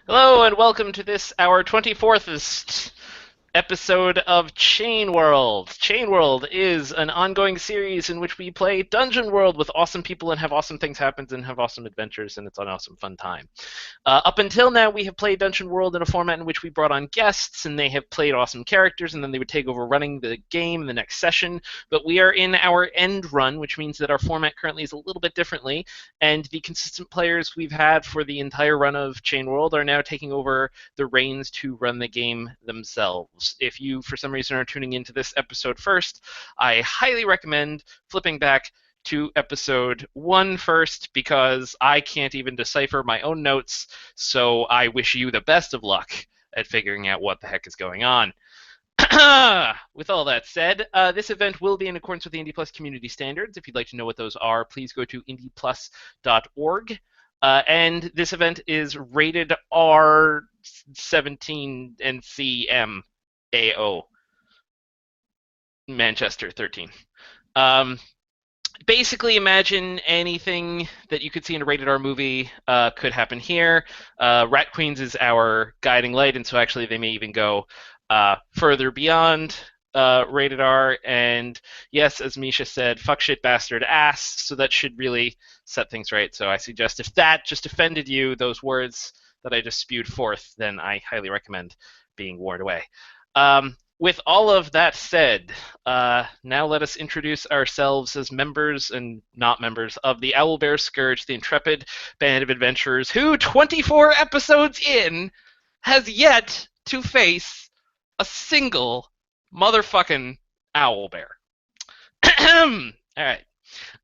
Hello and welcome to this our 24th episode of Chain World. Chain World is an ongoing series in which we play Dungeon World with awesome people and have awesome things happen and have awesome adventures, and it's an awesome fun time. Up until now, we have played Dungeon World in a format in which we brought on guests and they have played awesome characters, and then they would take over running the game in the next session. But we are in our end run, which means that our format currently is a little bit differently, and the consistent players we've had for the entire run of Chain World are now taking over the reins to run the game themselves. If you, for some reason, are tuning into this episode first, I highly recommend flipping back to episode 1 first, because I can't even decipher my own notes, so I wish you the best of luck at figuring out what the heck is going on. With all that said, this event will be in accordance with the Indie Plus community standards. If you'd like to know what those are, please go to indieplus.org. And this event is rated R17 NCMAO. Manchester 13. Basically, imagine anything that you could see in a rated R movie could happen here. Rat Queens is our guiding light, and so actually they may even go further beyond rated R. And yes, as Misha said, fuck shit bastard ass, so that should really set things right. So I suggest if that just offended you, those words that I just spewed forth, then I highly recommend being warned away. With all of that said, now let us introduce ourselves as members and not members of the Owlbear Scourge, the intrepid band of adventurers who, 24 episodes in, has yet to face a single motherfucking owlbear. All right.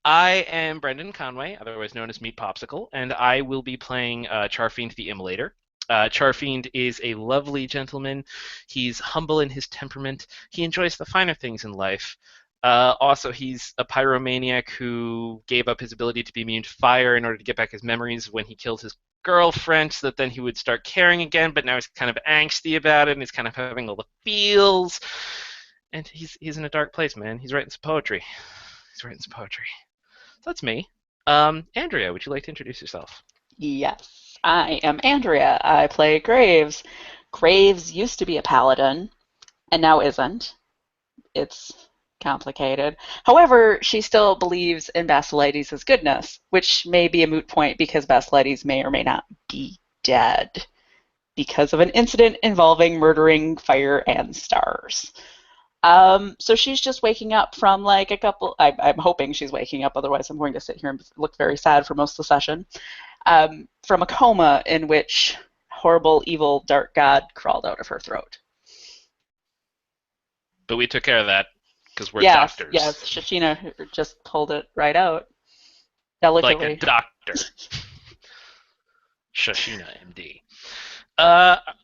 I am Brendan Conway, otherwise known as Meat Popsicle, and I will be playing Charfiend the Immolator. Charfiend is a lovely gentleman. He's humble in his temperament. He enjoys the finer things in life. Also, he's a pyromaniac who gave up his ability to be immune to fire in order to get back his memories when he killed his girlfriend, so that then he would start caring again, but now he's kind of angsty about it, and he's kind of having all the feels. And he's in a dark place, man. He's writing some poetry. So that's me. Andrea, would you like to introduce yourself? Yes, I am Andrea. I play Graves. Graves used to be a paladin, and now isn't. It's complicated. However, she still believes in Basilides' goodness, which may be a moot point because Basilides may or may not be dead because of an incident involving murdering fire and stars. So she's just waking up from like a couple. I'm hoping she's waking up, otherwise I'm going to sit here and look very sad for most of the session. From a coma in which horrible, evil, dark god crawled out of her throat. But we took care of that because we're Yes, doctors. yes, Shashina just pulled it right out. Delicately. Like a doctor. Shashina, MD.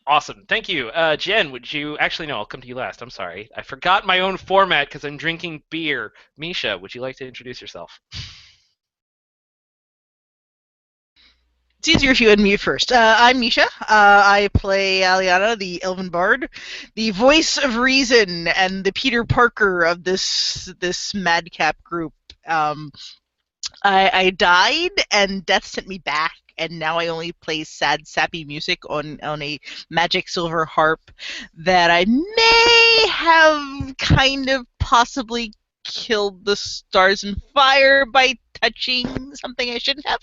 Awesome. Thank you. Jen, would you... Actually, no, I'll come to you last. I'm sorry. I forgot my own format because I'm drinking beer. Misha, would you like to introduce yourself? It's easier if you unmute first. I'm Misha. I play Aliana, the Elven Bard, the voice of reason and the Peter Parker of this madcap group. I died, and death sent me back, and now I only play sad, sappy music on a magic silver harp that I may have kind of possibly killed the stars and fire by touching something I shouldn't have.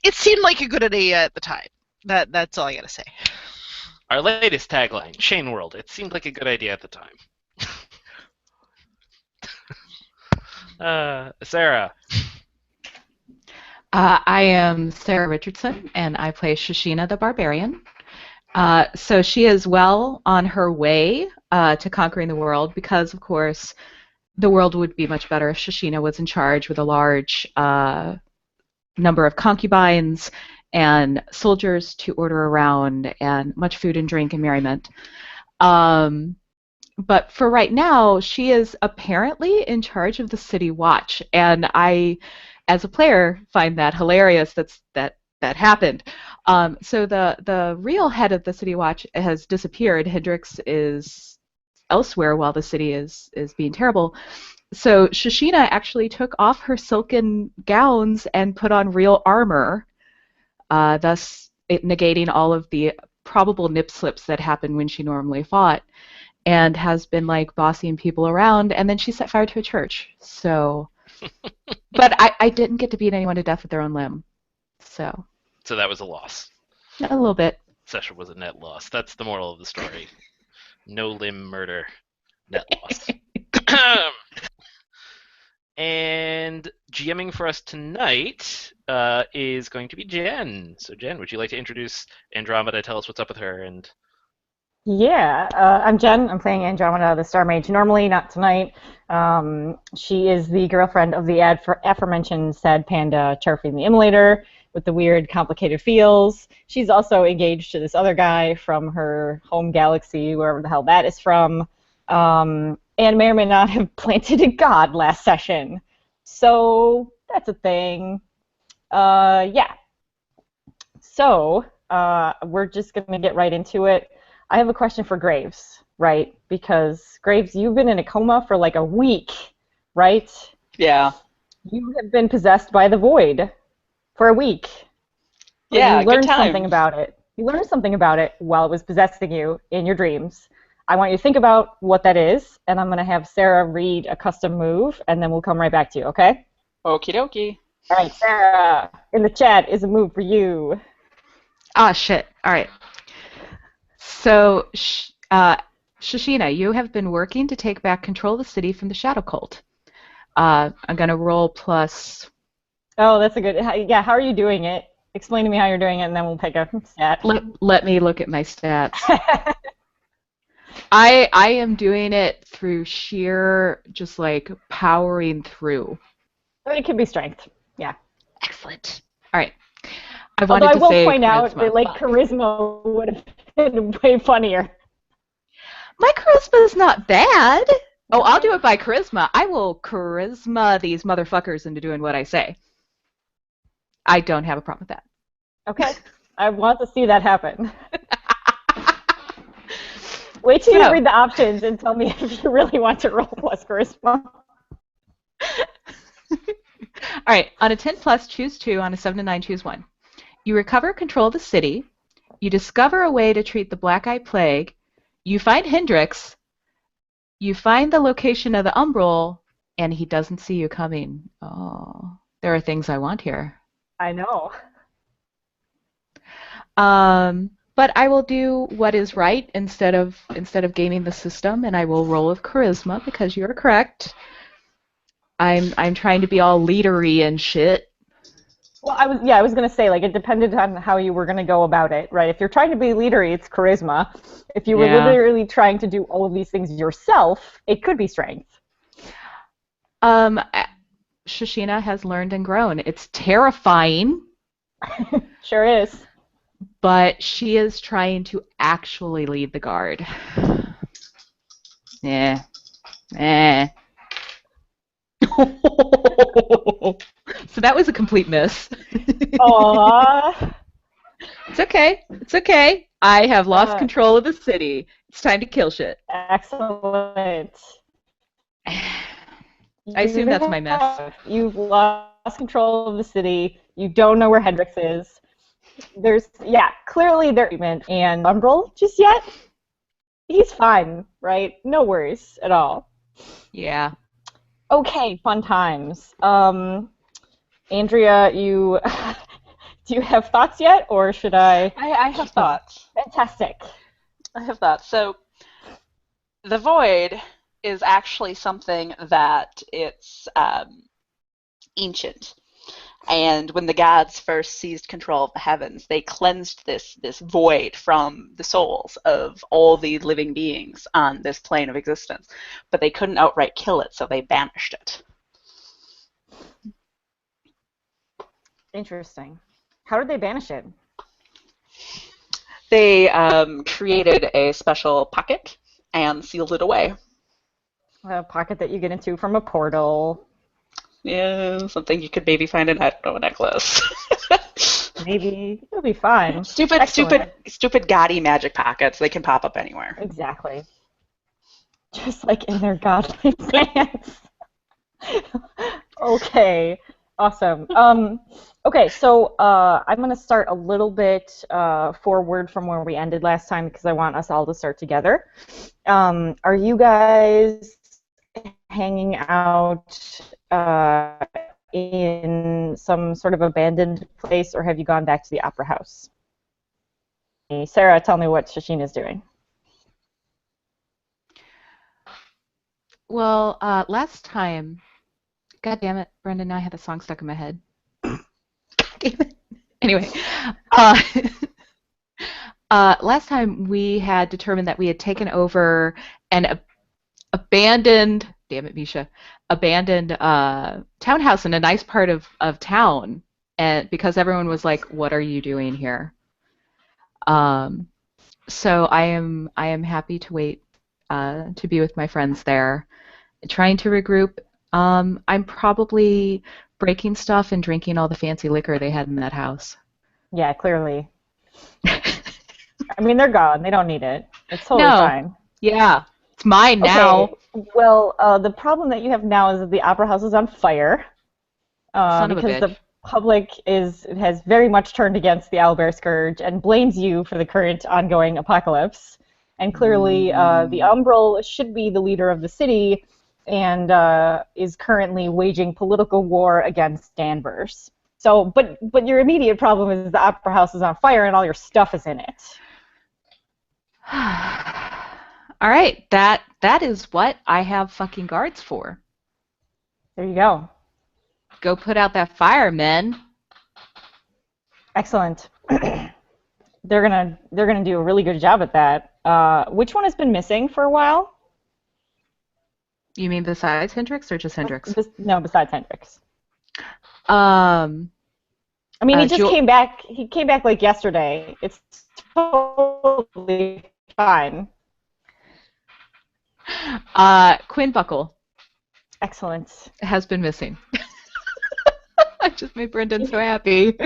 It seemed like a good idea at the time. That's all I gotta say. Our latest tagline, Chain World. It seemed like a good idea at the time. Sarah. I am Sarah Richardson, and I play Shashina the Barbarian. So she is well on her way to conquering the world because, of course, the world would be much better if Shashina was in charge with a large number of concubines and soldiers to order around and much food and drink and merriment. But for right now, she is apparently in charge of the City Watch, and I, as a player, find that hilarious that happened. So the real head of the City Watch has disappeared. Hendrix is elsewhere while the city is being terrible. So Shashina actually took off her silken gowns and put on real armor, thus negating all of the probable nip slips that happen when she normally fought, and has been like bossing people around, and then she set fire to a church. So, but I didn't get to beat anyone to death with their own limb. So that was a loss. a little bit. Session was a net loss. That's the moral of the story. No limb murder, net loss. And GMing for us tonight is going to be Jenn. So Jenn, would you like to introduce Andromeda, tell us what's up with her? And Yeah, I'm Jenn. I'm playing Andromeda, the Star Mage. Normally, not tonight. She is the girlfriend of the aforementioned sad panda Charfing the Immolator with the weird, complicated feels. She's also engaged to this other guy from her home galaxy, wherever the hell that is from, and may or may not have planted a god last session. So that's a thing. Yeah. So we're just going to get right into it. I have a question for Graves, right? Because, Graves, you've been in a coma for like a week, right? Yeah. You have been possessed by the void for a week. Yeah, you learned good time. something about it. You learned something about it while it was possessing you in your dreams. I want you to think about what that is, and I'm going to have Sarah read a custom move, and then we'll come right back to you, okay? Okie dokie. All right, Sarah, in the chat is a move for you. Ah, shit. All right. So, Shashina, you have been working to take back control of the city from the Shadow Cult. I'm going to roll plus... Oh, that's a good... Yeah, how are you doing it? Explain to me how you're doing it, and then we'll pick a stat. Let me look at my stats. I am doing it through sheer, just like, powering through. It could be strength, yeah. Excellent. All right. Although I will point out that, like, charisma would have been way funnier. My charisma is not bad. Oh, I'll do it by charisma. I will charisma these motherfuckers into doing what I say. I don't have a problem with that. Okay. I want to see that happen. Wait till you read the options and tell me if you really want to roll plus charisma. All right. On a 10 plus, choose 2. On a 7 to 9, choose 1. You recover control of the city. You discover a way to treat the Black-Eye Plague. You find Hendrix. You find the location of the Umbral, and he doesn't see you coming. Oh, there are things I want here. I know. But I will do what is right instead of gaming the system, and I will roll with charisma because you're correct. I'm trying to be all leadery and shit. Well, I was gonna say, like, it depended on how you were gonna go about it, right? If you're trying to be leadery, it's charisma. If you were literally trying to do all of these things yourself, it could be strength. Shashina has learned and grown. It's terrifying. Sure is. But she is trying to actually lead the guard. Yeah. So that was a complete miss. Aww. It's okay. It's okay. I have lost control of the city. It's time to kill shit. Excellent. I assume that's my mess. You've lost control of the city. You don't know where Hendrix is. There's, clearly there isn't an Umbral just yet. He's fine, right? No worries at all. Yeah. Okay, fun times. Andrea, do you have thoughts yet, or should I? I have thoughts. Fantastic. I have thoughts. So, the void is actually something that it's ancient. And when the gods first seized control of the heavens, they cleansed this void from the souls of all the living beings on this plane of existence. But they couldn't outright kill it, so they banished it. Interesting. How did they banish it? They created a special pocket and sealed it away. A pocket that you get into from a portal. Yeah, something you could maybe find in, I don't know, a necklace. Maybe. It'll be fine. Stupid gaudy magic pockets. They can pop up anywhere. Exactly. Just like in their godly plans. Okay. Awesome. Okay, so I'm going to start a little bit forward from where we ended last time because I want us all to start together. Are you guys hanging out in some sort of abandoned place, or have you gone back to the opera house? Sarah, tell me what Shashina's doing. Well, last time, God damn it, Brendan, now I had the song stuck in my head. God damn it. Anyway, uh, last time we had determined that we had taken over an abandoned, damn it, Misha, abandoned townhouse in a nice part of town, and because everyone was like, "What are you doing here?" So I am happy to wait to be with my friends there, trying to regroup. I'm probably breaking stuff and drinking all the fancy liquor they had in that house. Yeah, clearly. I mean, they're gone. They don't need it. It's totally No. fine. Yeah, it's mine now. Okay. Well, the problem that you have now is that the opera house is on fire Son of a because the bitch. public has very much turned against the Owlbear Scourge and blames you for the current ongoing apocalypse. And clearly, the Umbral should be the leader of the city and is currently waging political war against Danvers. So, but your immediate problem is the opera house is on fire and all your stuff is in it. All right, that is what I have fucking guards for. There you go. Go put out that fire, men. Excellent. They're gonna do a really good job at that. Which one has been missing for a while? You mean besides Hendrix or just Hendrix? No, besides Hendrix. I I mean, he just came back. He came back like yesterday. It's totally fine. Quinn Buckle Excellent. has been missing. I just made Brendan so happy.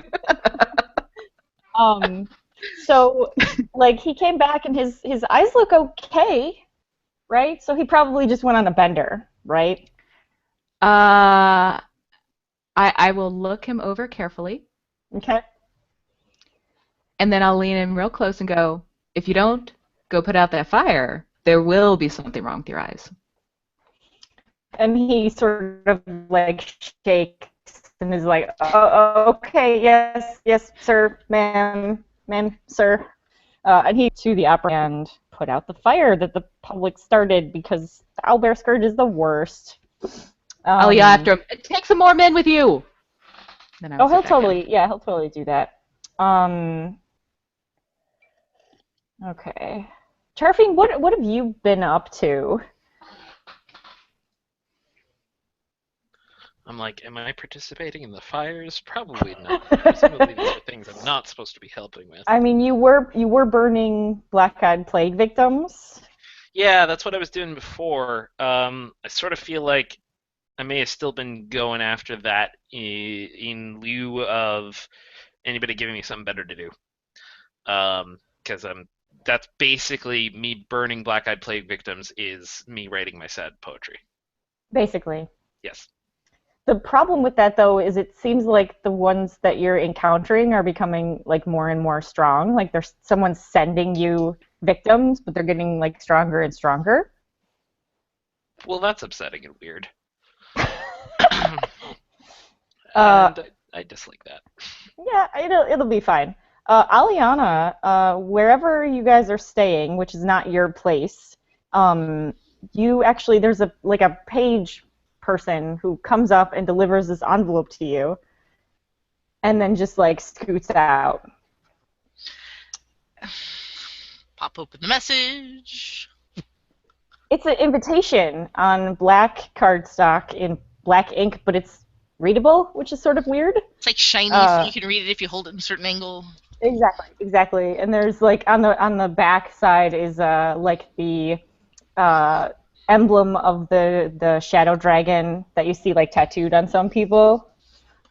So like he came back and his eyes look okay, right? So he probably just went on a bender, right? I will look him over carefully, Okay. and then I'll lean in real close and go, if you don't go put out that fire, there will be something wrong with your eyes. And he sort of like shakes and is like, oh, okay, yes, sir, ma'am, sir. And he to the opera and put out the fire that the public started because the Owlbear Scourge is the worst. I'll yell after him, take some more men with you. Then I'll he'll sit back down. he'll totally do that. Okay. Charfing, what have you been up to? I'm like, am I participating in the fires? Probably not. Presumably these are things I'm not supposed to be helping with. I mean, you were burning black-eyed plague victims. Yeah, that's what I was doing before. I sort of feel like I may have still been going after that in lieu of anybody giving me something better to do. Because that's basically me burning black-eyed plague victims is me writing my sad poetry. Basically. Yes. The problem with that, though, is it seems like the ones that you're encountering are becoming like more and more strong. Like there's someone sending you victims, but they're getting like stronger and stronger. Well, that's upsetting and weird. And I dislike that. Yeah, it'll be fine. Aliana, wherever you guys are staying, which is not your place, you actually there's a page person who comes up and delivers this envelope to you, and then just like scoots out. Pop open the message. It's an invitation on black cardstock in black ink, but it's readable, which is sort of weird. It's like shiny, so you can read it if you hold it in a certain angle. Exactly. And there's like on the back side is like the emblem of the shadow dragon that you see like tattooed on some people.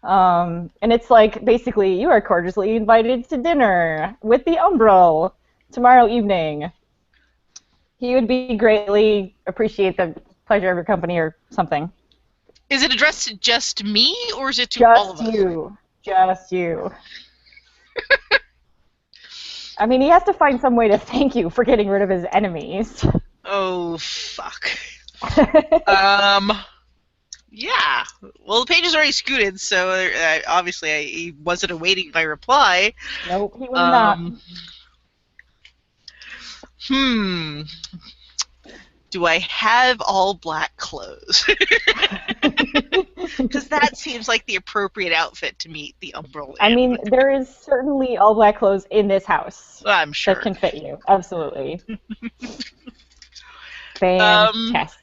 And it's like basically you are cordially invited to dinner with the Umbral tomorrow evening. He would be greatly appreciate the pleasure of your company or something. Is it addressed to just me, or is it to all of Just us? you. Just you. I mean, he has to find some way to thank you for getting rid of his enemies. Oh, fuck. Yeah. Well, the page is already scooted, so obviously he wasn't awaiting my reply. Nope, he was not. Do I have all black clothes? Because that seems like the appropriate outfit to meet the Umbral. I mean, there is certainly all black clothes in this house I'm sure. that can fit you. Absolutely. Fantastic.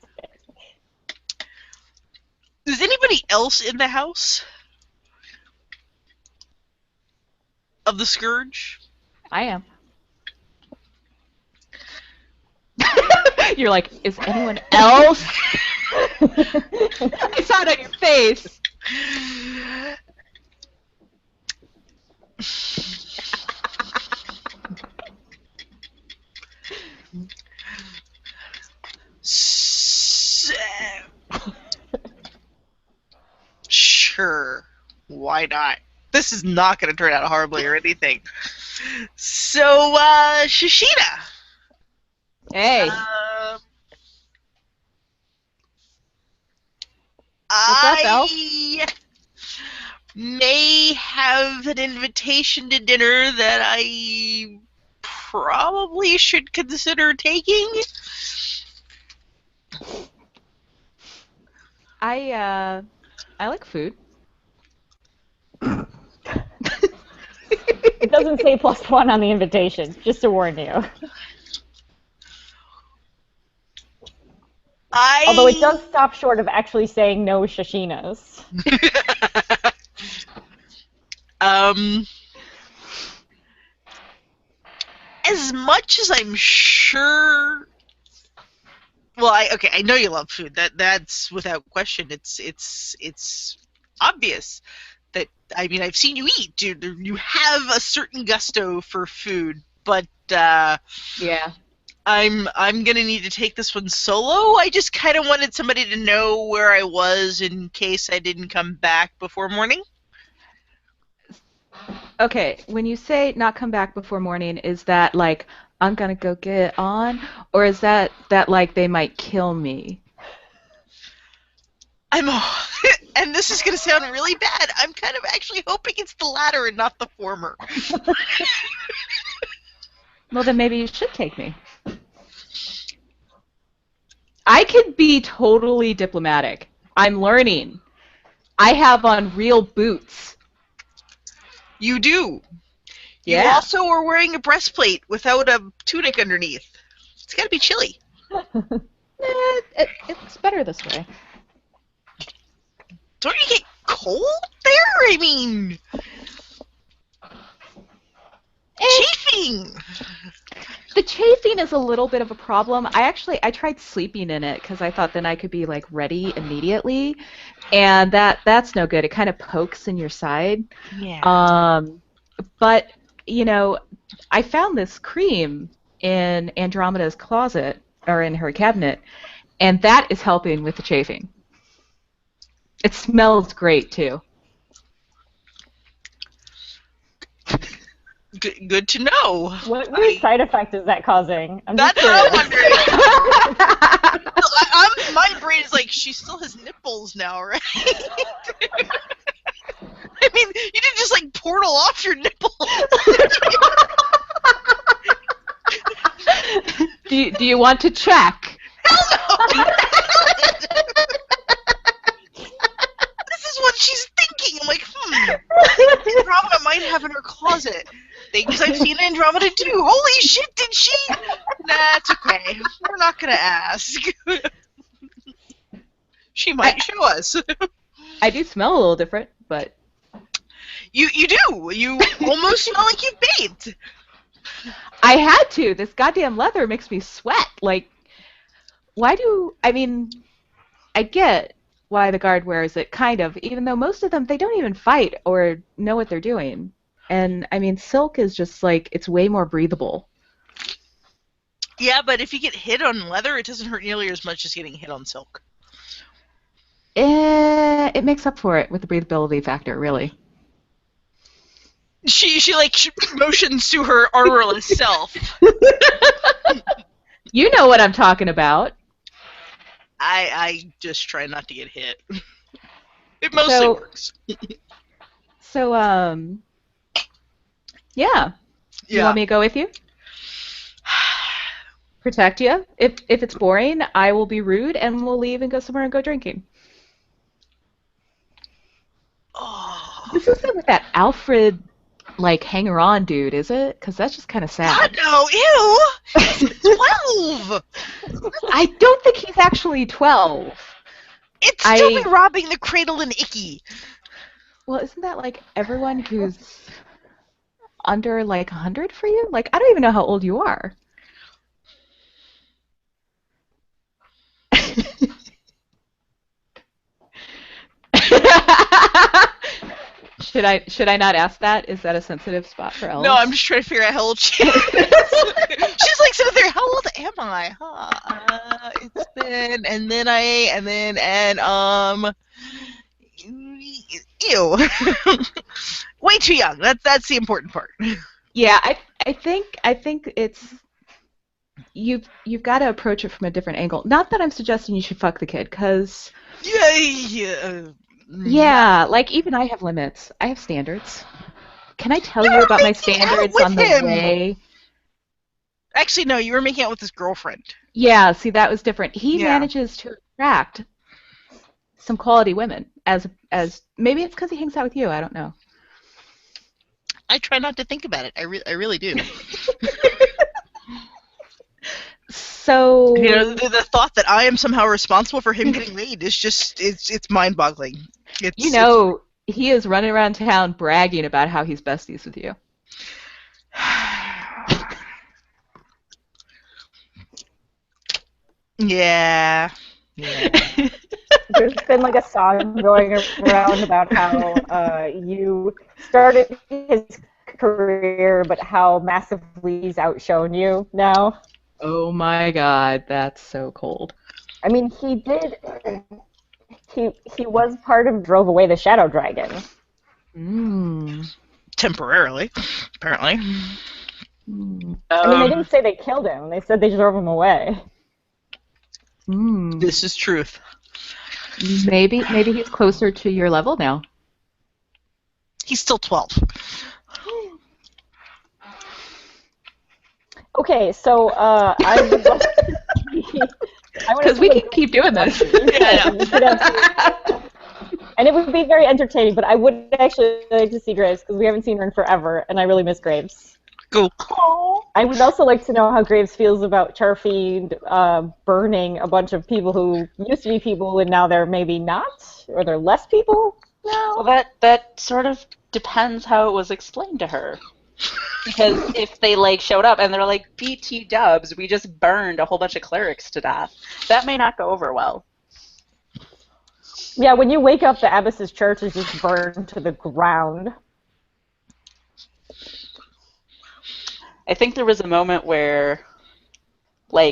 Is anybody else in the house of the Scourge? I am. You're like, is anyone else? I saw it on your face. Sure. Why not? This is not going to turn out horribly or anything. So, Shishina. Hey. I may have an invitation to dinner that I probably should consider taking. I like food. It doesn't say +1 on the invitation, just to warn you. Although it does stop short of actually saying no Shishinas. As much as I'm sure. Well, I know you love food. That's without question. It's obvious that I've seen you eat. You have a certain gusto for food, but yeah. I'm gonna need to take this one solo. I just kind of wanted somebody to know where I was in case I didn't come back before morning. Okay, when you say not come back before morning, is that like I'm gonna go get on, or is that like they might kill me? And this is gonna sound really bad. I'm kind of actually hoping it's the latter and not the former. Well, then maybe you should take me. I could be totally diplomatic. I'm learning. I have on real boots. You do. Yeah. You also are wearing a breastplate without a tunic underneath. It's gotta be chilly. It's better this way. Don't you get cold there? I mean, chafing. The chafing is a little bit of a problem. I tried sleeping in it because I thought then I could be like ready immediately, and that's no good. It kind of pokes in your side. Yeah. But I found this cream in Andromeda's closet or in her cabinet, and that is helping with the chafing. It smells great too. Good to know. What weird side effect is that causing? That's what I'm wondering. My brain is like, she still has nipples now, right? I mean, you didn't just like portal off your nipples. Do you want to check? Hell no! This is what she's thinking. I'm like, Andromeda might have in her closet things I've seen Andromeda do. Holy shit, did she? Nah, it's okay. We're not gonna ask. She might show us. I do smell a little different, but you do. You almost smell like you've bathed. I had to. This goddamn leather makes me sweat. Like, I get why the guard wears it, kind of, even though most of them, they don't even fight or know what they're doing. And, silk is just, like, it's way more breathable. Yeah, but if you get hit on leather, it doesn't hurt nearly as much as getting hit on silk. It makes up for it with the breathability factor, really. She motions to her armorless self. You know what I'm talking about. I just try not to get hit. It mostly works. So, yeah. You want me to go with you? Protect you. If it's boring, I will be rude and we'll leave and go somewhere and go drinking. Oh. This isn't with that Alfred, like, hanger-on dude, is it? Because that's just kind of sad. No, ew! It's 12! I don't think he's actually 12. It's still like robbing the cradle and icky. Well, isn't that, like, everyone who's under, like, 100 for you? Like, I don't even know how old you are. Should I not ask that? Is that a sensitive spot for elves? No, I'm just trying to figure out how old she is. She's like sitting there, how old am I? It's been, ew. Way too young. That's the important part. Yeah, I think it's you've got to approach it from a different angle. Not that I'm suggesting you should fuck the kid, because yeah, like even I have limits. I have standards. Can I tell you about my standards on the way? Actually, no, you were making out with his girlfriend. Yeah, see, that was different. He manages to attract some quality women, as maybe it's because he hangs out with you. I don't know. I try not to think about it. I really do. So you know, the thought that I am somehow responsible for him getting laid is just it's mind-boggling. He is running around town bragging about how he's besties with you. Yeah. There's been like a song going around about how you started his career, but how massively he's outshone you now. Oh my God, that's so cold. I mean, he did. He was part of drove away the Shadow Dragon. Temporarily, apparently. I mean, they didn't say they killed him. They said they drove him away. This is truth. Maybe he's closer to your level now. He's still 12. Okay, so I would love because we can keep doing this. And it would be very entertaining, but I would actually like to see Graves because we haven't seen her in forever, and I really miss Graves. Cool. I would also like to know how Graves feels about Charfied burning a bunch of people who used to be people and now they're maybe not, or they're less people now. Well, that sort of depends how it was explained to her. Because if they showed up and they're like, BT dubs, we just burned a whole bunch of clerics to death, that may not go over well. Yeah, when you wake up, the abbess's church is just burned to the ground. I think there was a moment where,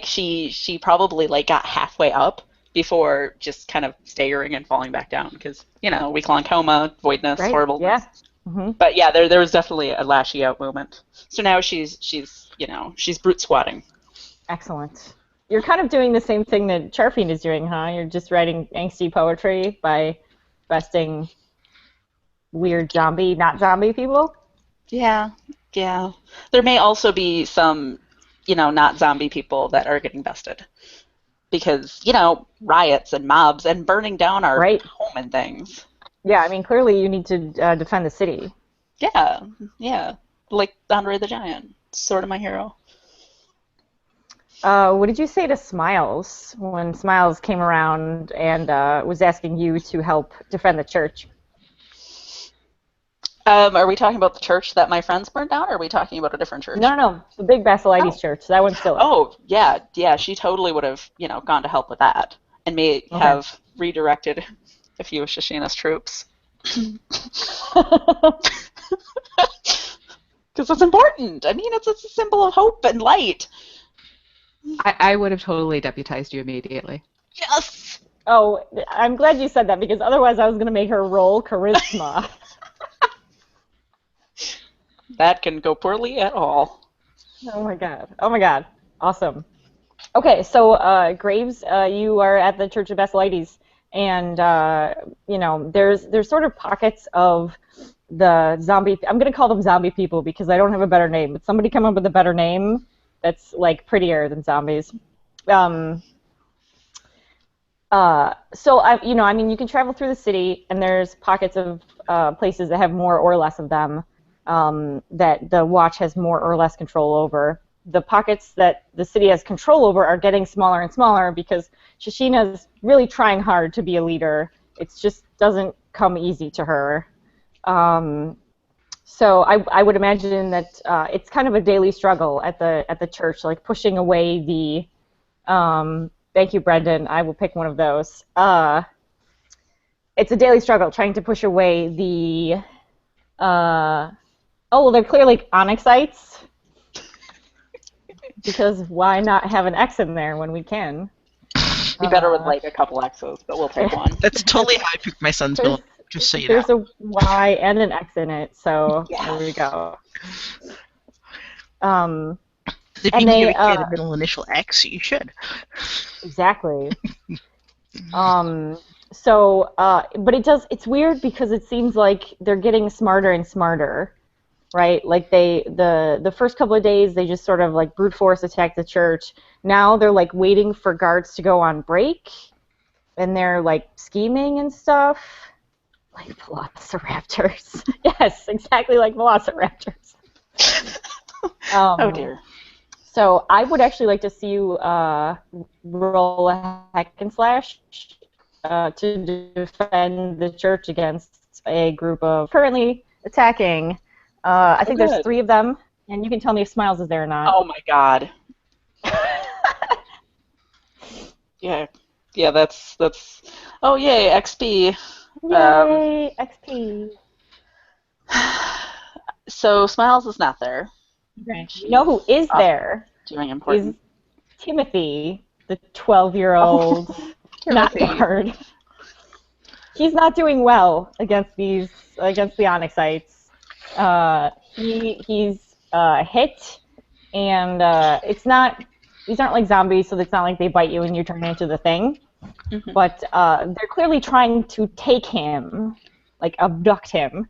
she probably, got halfway up before just kind of staggering and falling back down. Because, week-long coma, voidness, right. horribleness. Yeah. Mm-hmm. But, yeah, there was definitely a lashy out moment. So now she's brute squatting. Excellent. You're kind of doing the same thing that Charfied is doing, huh? You're just writing angsty poetry by besting weird not zombie people? Yeah. There may also be some, not zombie people that are getting bested. Because, riots and mobs and burning down our home and things. Yeah, I mean, clearly you need to defend the city. Yeah. Like Andre the Giant. Sort of my hero. What did you say to Smiles when Smiles came around and was asking you to help defend the church? Are we talking about the church that my friends burned down, or are we talking about a different church? No. The big Basilides church. That one's still up. Oh, yeah. She totally would have, gone to help with that, and may have redirected a few of Shashina's troops. Because it's important. I mean, it's a symbol of hope and light. I would have totally deputized you immediately. Yes. Oh, I'm glad you said that because otherwise I was going to make her roll charisma. That can go poorly at all. Oh my god. Oh my god. Awesome. Okay, so Graves, you are at the Church of Basilides, and there's sort of pockets of the zombie. I'm gonna call them zombie people because I don't have a better name. But somebody come up with a better name that's like prettier than zombies. You can travel through the city, and there's pockets of places that have more or less of them that the Watch has more or less control over. The pockets that the city has control over are getting smaller and smaller because Shishina's really trying hard to be a leader. It just doesn't come easy to her. So I would imagine that it's kind of a daily struggle at the church, like pushing away the. Thank you, Brendan. I will pick one of those. It's a daily struggle trying to push away the. They're clearly onyxites. Because why not have an X in there when we can? Be better with like a couple X's, but we'll take one. That's totally how I picked my son's bill. Just so you know. There's a Y and an X in it, so Yes. There we go. If you can give a kid a middle initial X, you should. Exactly. But it's weird because it seems like they're getting smarter and smarter. Right, like the first couple of days they just sort of like brute force attack the church. Now they're like waiting for guards to go on break, and they're like scheming and stuff, like velociraptors. Yes, exactly like velociraptors. Oh dear. So I would actually like to see you roll a hack and slash to defend the church against a group of currently attacking. I think there's 3 of them, and you can tell me if Smiles is there or not. Oh my god. Yeah, that's. Oh yay, XP. Yay, XP. So Smiles is not there. Okay. You know who is there? Doing important. Is Timothy, the 12-year-old not guard. He's not doing well against the onyxites. He's hit, and these aren't like zombies, so it's not like they bite you and you turn into the thing. Mm-hmm. But they're clearly trying to take him, like abduct him.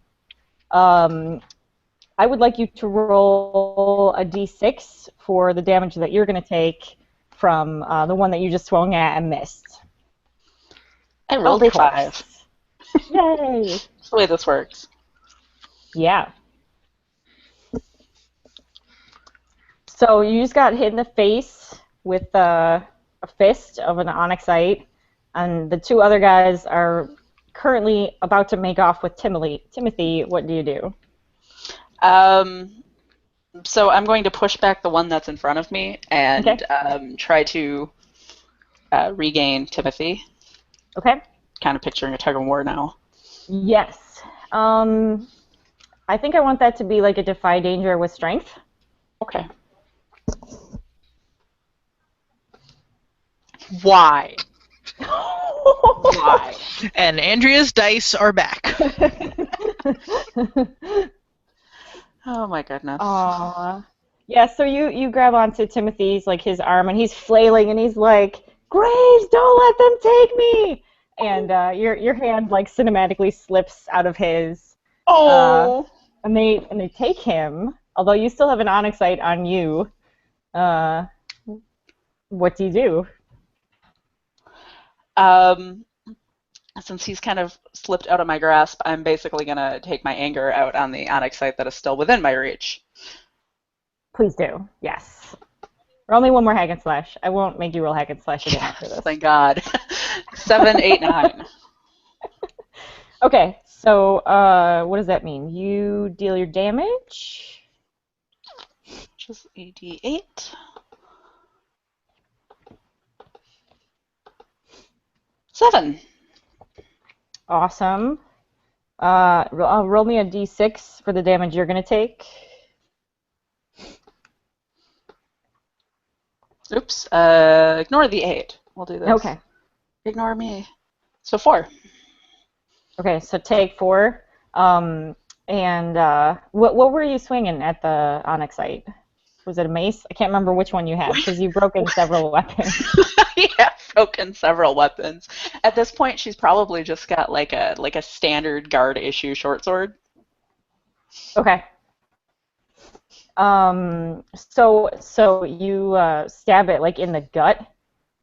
I would like you to roll a d6 for the damage that you're going to take from the one that you just swung at and missed. I rolled a 5. Yay! That's the way this works. Yeah. So you just got hit in the face with a fist of an onyxite, and the 2 other guys are currently about to make off with Timothy. What do you do? So I'm going to push back the one that's in front of me and try to regain Timothy. Okay. Kind of picturing a tug of war now. Yes. I think I want that to be like a defy danger with strength. Okay. Why? Why? And Andrea's dice are back. Oh my goodness. Aww. Yeah, so you grab onto Timothy's, like, his arm, and he's flailing, and he's like, Graves, don't let them take me! And your hand, like, cinematically slips out of his. Oh! And they take him, although you still have an onyxite on you. What do you do? Since he's kind of slipped out of my grasp, I'm basically going to take my anger out on the onyxite that is still within my reach. Please do, yes. Roll me one more hack and slash. I won't make you roll hack and slash again after this. Thank God. 7, 8, 9. Okay, so what does that mean? You deal your damage. Just a d8. 7. Awesome. Roll me a d6 for the damage you're going to take. Oops. Ignore the 8. We'll do this. Okay. Ignore me. So 4. Okay, so take 4. And what were you swinging at the onyxite? Was it a mace? I can't remember which one you had because you've broken several weapons. Yeah, broken several weapons. At this point, she's probably just got like a standard guard issue short sword. Okay. So you stab it like in the gut,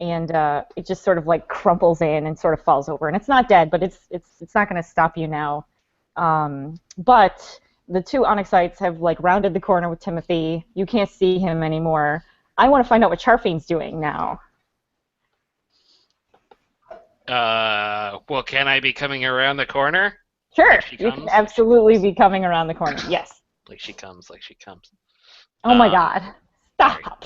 and it just sort of like crumples in and sort of falls over, and it's not dead, but it's not going to stop you now. But the 2 onyxites have like rounded the corner with Timothy. You can't see him anymore. I want to find out what Charfine's doing now. Well, can I be coming around the corner? Sure, Like she you comes? can absolutely be coming around the corner. Yes. Like she comes, like she comes. Oh my God! Stop.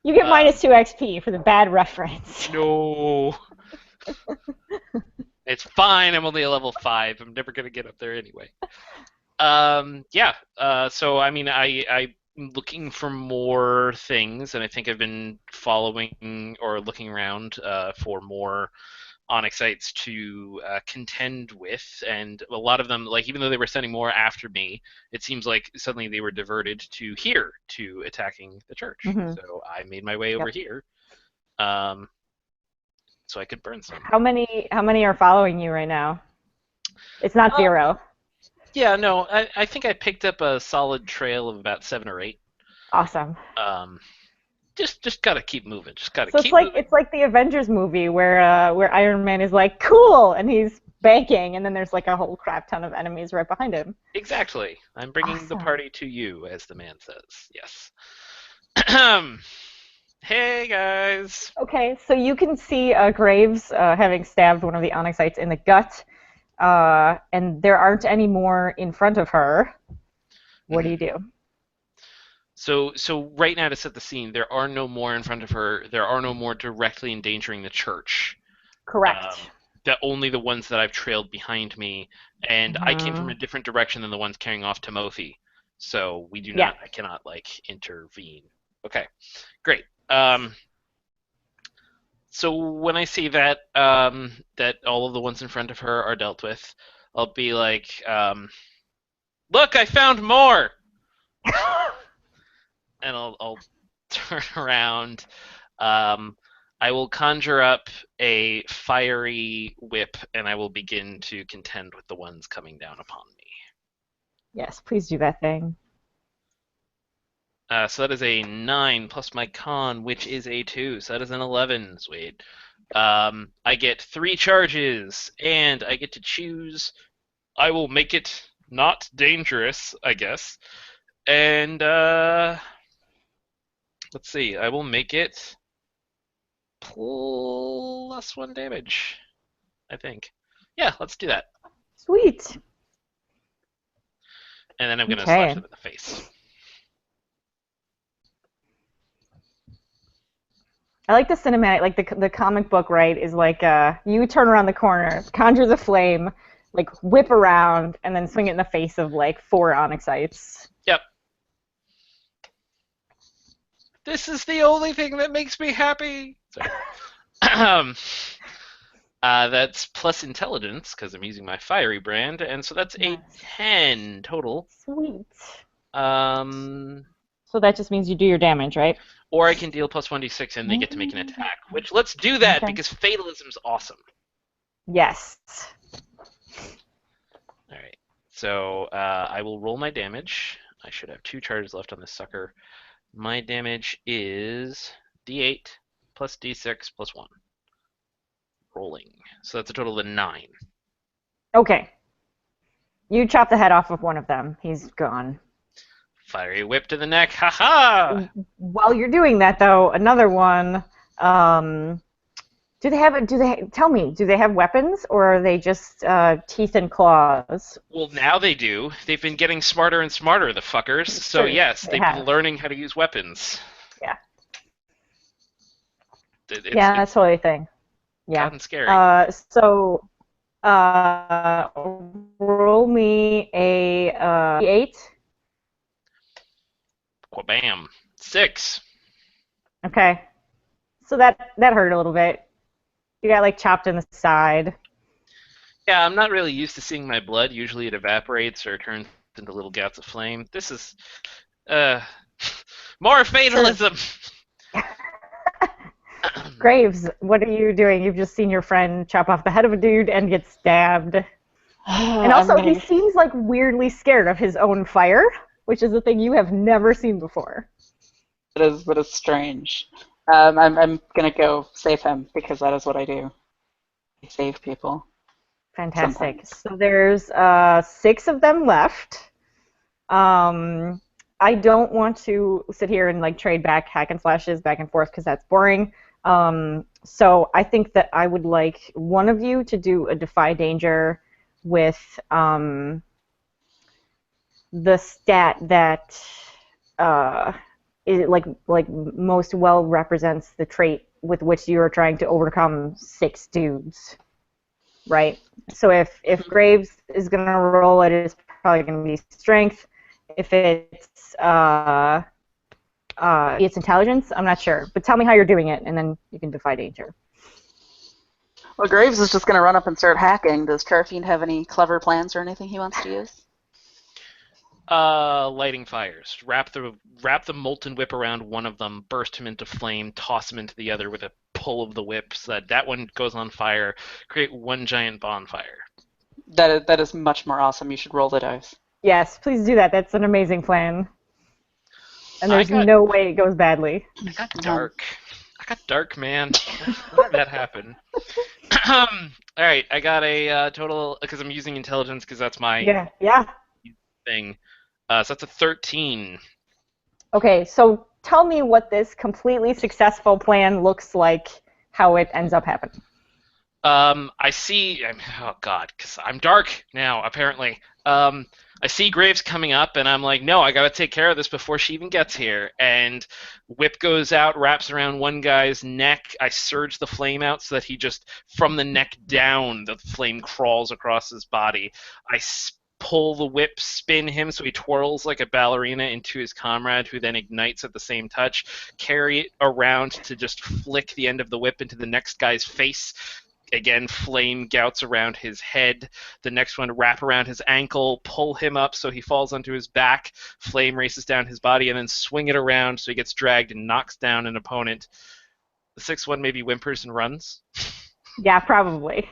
You get minus 2 XP for the bad reference. No. It's fine. I'm only a level 5. I'm never gonna get up there anyway. Yeah. So I mean, I'm looking for more things, and I think I've been following or looking around for more onyxites to contend with, and a lot of them, like even though they were sending more after me, it seems like suddenly they were diverted to here to attacking the church. Mm-hmm. So I made my way over here, so I could burn some. How many are following you right now? It's not 0. Yeah, no, I think I picked up a solid trail of about 7 or 8. Awesome. Just gotta keep moving. Just gotta So keep moving. it's like the Avengers movie where Iron Man is like cool and he's banking, and then there's like a whole crap ton of enemies right behind him. Exactly. I'm bringing the Awesome. party to you, as the man says. Yes. Hey guys. Okay, so you can see Graves having stabbed one of the onyxites in the gut, and there aren't any more in front of her. What do you do? So right now, to set the scene, there are no more in front of her. There are no more directly endangering the church. Correct. Only the ones that I've trailed behind me, and I came from a different direction than the ones carrying off Timothy. So we do not. I cannot like intervene. Okay, great. So when I see that that all of the ones in front of her are dealt with, I'll be like, "Look, I found more!" And I'll turn around. I will conjure up a fiery whip, and I will begin to contend with the ones coming down upon me. Yes, please do that thing. So that is a 9 plus my con, which is a 2. So that is an 11. Sweet. I get 3 charges, and I get to choose. I will make it not dangerous, I guess. And let's see. I will make it plus 1 damage, I think. Yeah, let's do that. Sweet. And then I'm going to slash them in the face. I like the cinematic, like the comic book, right, is like you turn around the corner, conjures a flame, like whip around, and then swing it in the face of like 4 onyxites. Yep. This is the only thing that makes me happy. That's plus intelligence, because I'm using my fiery brand, and so that's a 10 total. Sweet. So that just means you do your damage, right? Or I can deal plus 1d6 and they get to make an attack. Which, let's do that, because fatalism's awesome. Yes. Alright, so I will roll my damage. I should have 2 charges left on this sucker. My damage is d8 plus d6 plus 1. Rolling. So that's a total of 9. Okay. You chop the head off of one of them. He's gone. Fiery whip to the neck. Ha-ha! While you're doing that, though, another one. Tell me, do they have weapons, or are they just teeth and claws? Well, now they do. They've been getting smarter and smarter, the fuckers. So yes, they've been learning how to use weapons. Yeah. Yeah, that's totally a thing. Yeah. Gotten scary. Roll me a 8. Bam. 6. Okay. So that hurt a little bit. You got like chopped in the side. Yeah, I'm not really used to seeing my blood. Usually it evaporates or turns into little gouts of flame. This is uh more fatalism. Graves, what are you doing? You've just seen your friend chop off the head of a dude and get stabbed. And also, he seems like weirdly scared of his own fire, which is a thing you have never seen before. It is strange. I'm gonna go save him because that is what I do. I save people. Fantastic. Sometimes. So there's 6 of them left. I don't want to sit here and like trade back hack and slashes back and forth because that's boring. So I think that I would like one of you to do a defy danger with the stat that is like most well represents the trait with which you are trying to overcome 6 dudes. Right? So if Graves is going to roll it, it's probably going to be strength. If it's intelligence, I'm not sure. But tell me how you're doing it, and then you can defy danger. Well, Graves is just gonna run up and start hacking. Does Charfiend have any clever plans or anything he wants to use? Lighting fires. Wrap the molten whip around one of them, burst him into flame, toss him into the other with a pull of the whip so that one goes on fire. Create one giant bonfire. That is much more awesome. You should roll the dice. Yes, please do that. That's an amazing plan. And there's no way it goes badly. I got dark. I got dark, man. How did that happen? All right, I got a total because I'm using intelligence because that's my thing. So that's a 13. Okay, so tell me what this completely successful plan looks like, how it ends up happening. I see. Oh God, because I'm dark now. Apparently, I see Graves coming up, and I'm like, no, I gotta take care of this before she even gets here. And whip goes out, wraps around one guy's neck. I surge the flame out so that he just, from the neck down, the flame crawls across his body. I pull the whip, spin him so he twirls like a ballerina into his comrade, who then ignites at the same touch. Carry it around to just flick the end of the whip into the next guy's face. Again, flame gouts around his head. The next one, wrap around his ankle, pull him up so he falls onto his back. Flame races down his body, and then swing it around so he gets dragged and knocks down an opponent. The 6th one maybe whimpers and runs. Yeah, probably.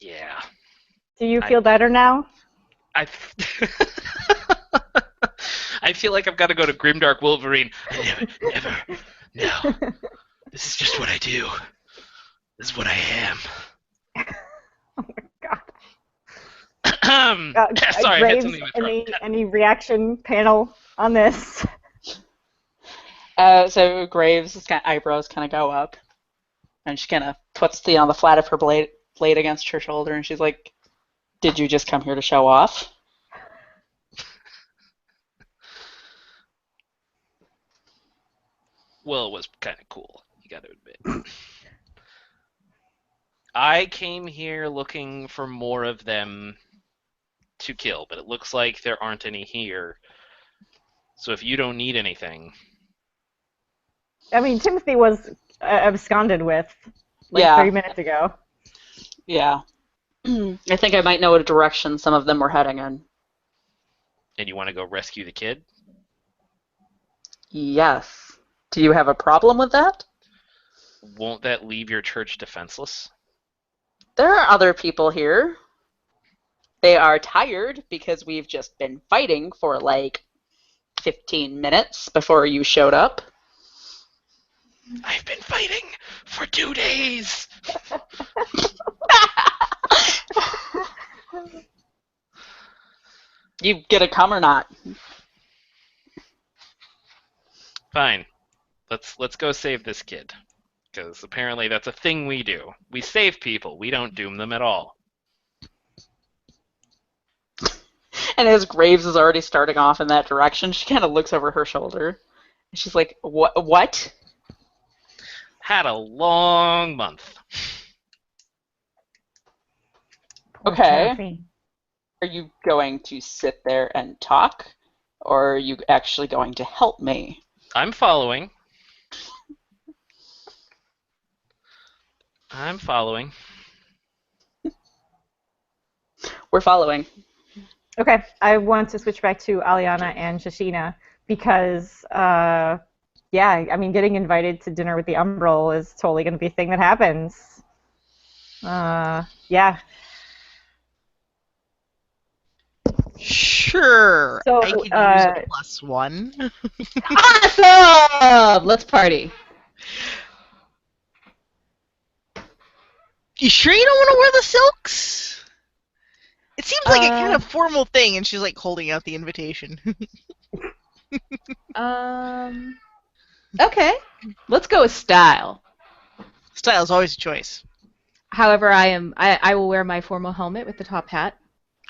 Yeah. Do you feel better now? I feel like I've got to go to Grimdark Wolverine. Never. No. This is just what I do. This is what I am. Oh my god. Sorry, Graves, I had something in my throat. Any reaction panel on this? So Graves' eyebrows kind of go up, and she kind of puts the flat of her blade against her shoulder, and she's like, "Did you just come here to show off?" Well, it was kind of cool, you got to admit. I came here looking for more of them to kill, but it looks like there aren't any here. So if you don't need anything... I mean, Timothy was absconded with 3 minutes ago. Yeah. I think I might know a direction some of them were heading in. And you want to go rescue the kid? Yes. Do you have a problem with that? Won't that leave your church defenseless? There are other people here. They are tired because we've just been fighting for 15 minutes before you showed up. I've been fighting for 2 days! You gonna come or not? Fine. Let's go save this kid. Because apparently that's a thing we do. We save people. We don't doom them at all. And as Graves is already starting off in that direction, she kind of looks over her shoulder. And she's like, What? Had a long month. Okay. Are you going to sit there and talk? Or are you actually going to help me? I'm following. I'm following. We're following. Okay, I want to switch back to Aliana and Shashina because, yeah, I mean, getting invited to dinner with the Umbral is totally going to be a thing that happens. Yeah. Sure. So, I could use a +1. Awesome! Let's party. You sure you don't want to wear the silks? It seems like a kind of formal thing, and she's like holding out the invitation. Okay. Let's go with style. Style's always a choice. However, I will wear my formal helmet with the top hat.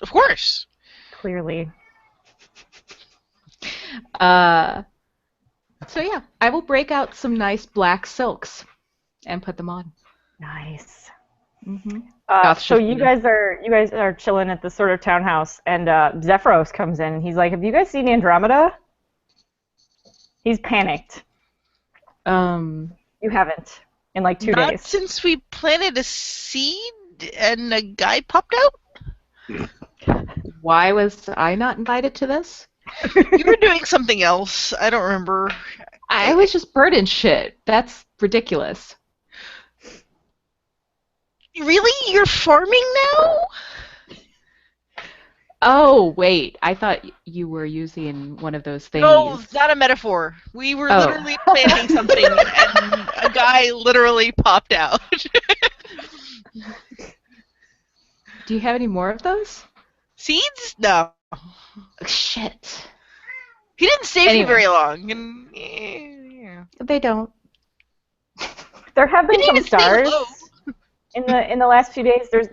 Of course. Clearly. So yeah, I will break out some nice black silks and put them on. Nice. Mm-hmm. So you guys are chilling at the sort of townhouse, and Zephyros comes in. He's like, "Have you guys seen Andromeda?" He's panicked. You haven't in like 2 Not days. since we planted a seed and a guy popped out? Why was I not invited to this? You were doing something else. I don't remember. I was just burden shit. That's ridiculous. Really? You're farming now? Oh, wait. I thought you were using one of those things. No, not a metaphor. We were literally planting something, and a guy literally popped out. Do you have any more of those? Seeds? No. Shit. He didn't stay Anyway. for very long. And, yeah. They don't. There have been Didn't some even stay stars low. in the last few days. There's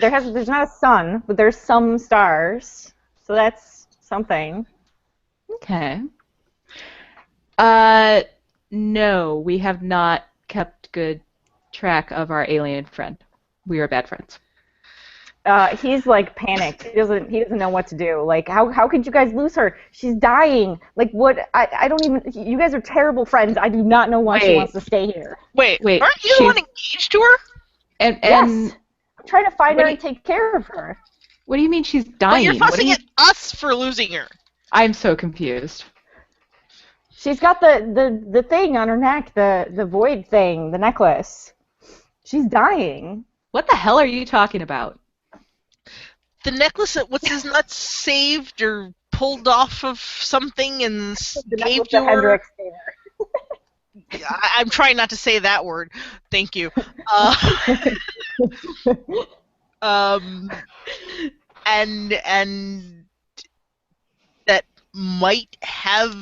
not a sun, but there's some stars. So that's something. Okay. No, we have not kept good track of our alien friend. We are bad friends. He's like panicked. He doesn't know what to do. Like, how could you guys lose her? She's dying. Like, what? I don't even. You guys are terrible friends. I do not know why she Wait. wants to stay here. Wait, Wait, aren't you the one engaged to her? And Yes. I'm trying to find What her do and take care of her. what do you mean she's But dying? you're What do fussing you- at us for losing her. I'm so confused. She's got the thing on her neck, the void thing, the necklace. She's dying. What the hell are you talking about? The necklace that what's his nuts saved or pulled off of something and The gave necklace to that her. Hendrix gave her. I'm trying not to say that word. Thank you. And that might have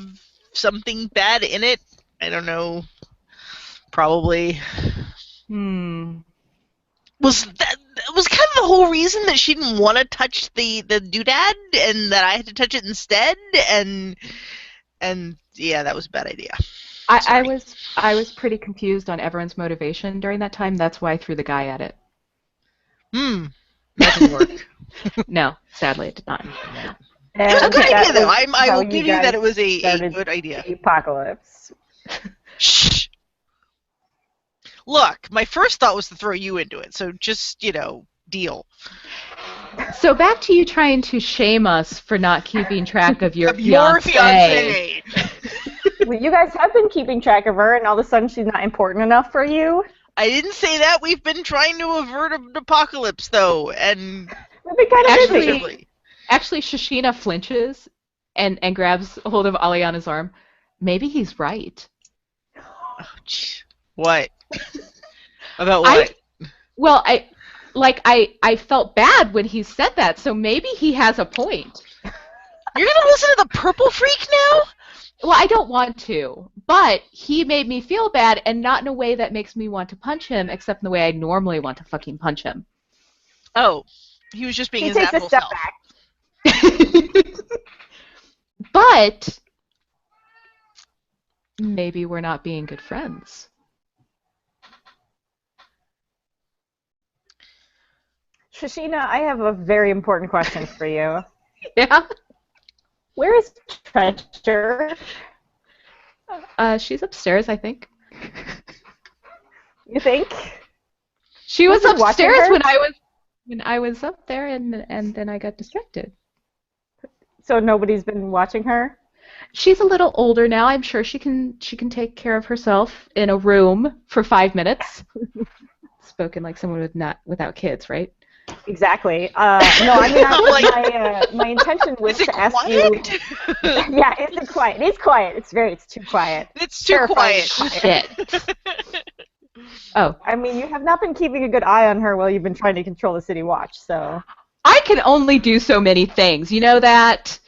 something bad in it. I don't know. Probably. Was kind of the whole reason that she didn't want to touch the doodad and that I had to touch it instead, and yeah, that was a bad idea. I was pretty confused on everyone's motivation during that time. That's why I threw the guy at it. That didn't work. No, sadly it did not. It was a good that idea, though. was I how will give you guys that it was a started good idea. the apocalypse. Shh. Look, my first thought was to throw you into it, so just, deal. So back to you trying to shame us for not keeping track of your Of your fiancé. Well, you guys have been keeping track of her, and all of a sudden she's not important enough for you. I didn't say that. We've been trying to avert an apocalypse, though, and We've been kind of busy. Actually, Shashina flinches and grabs hold of Aliana's arm. Maybe he's right. Oh, what? About what? I felt bad when he said that, so maybe he has a point. You're gonna listen to the purple freak now? Well, I don't want to, but he made me feel bad, and not in a way that makes me want to punch him, except in the way I normally want to fucking punch him. Oh, he was just being He his takes a natural step self. back. But maybe we're not being good friends. Shashina, I have a very important question for you. Yeah? Where is Treasure? She's upstairs, I think. You think? She was Who's been watching upstairs her? when I was up there, and then I got distracted. So nobody's been watching her? She's a little older now. I'm sure she can take care of herself in a room for 5 minutes. Spoken like someone without kids, right? Exactly. No, I mean, my intention was Is it to ask quiet? you. Yeah, is it quiet? It's quiet. It's too quiet. It's too Terrifying quiet. Shit. Oh, I mean, you have not been keeping a good eye on her while you've been trying to control the city watch, so. I can only do so many things. You know that?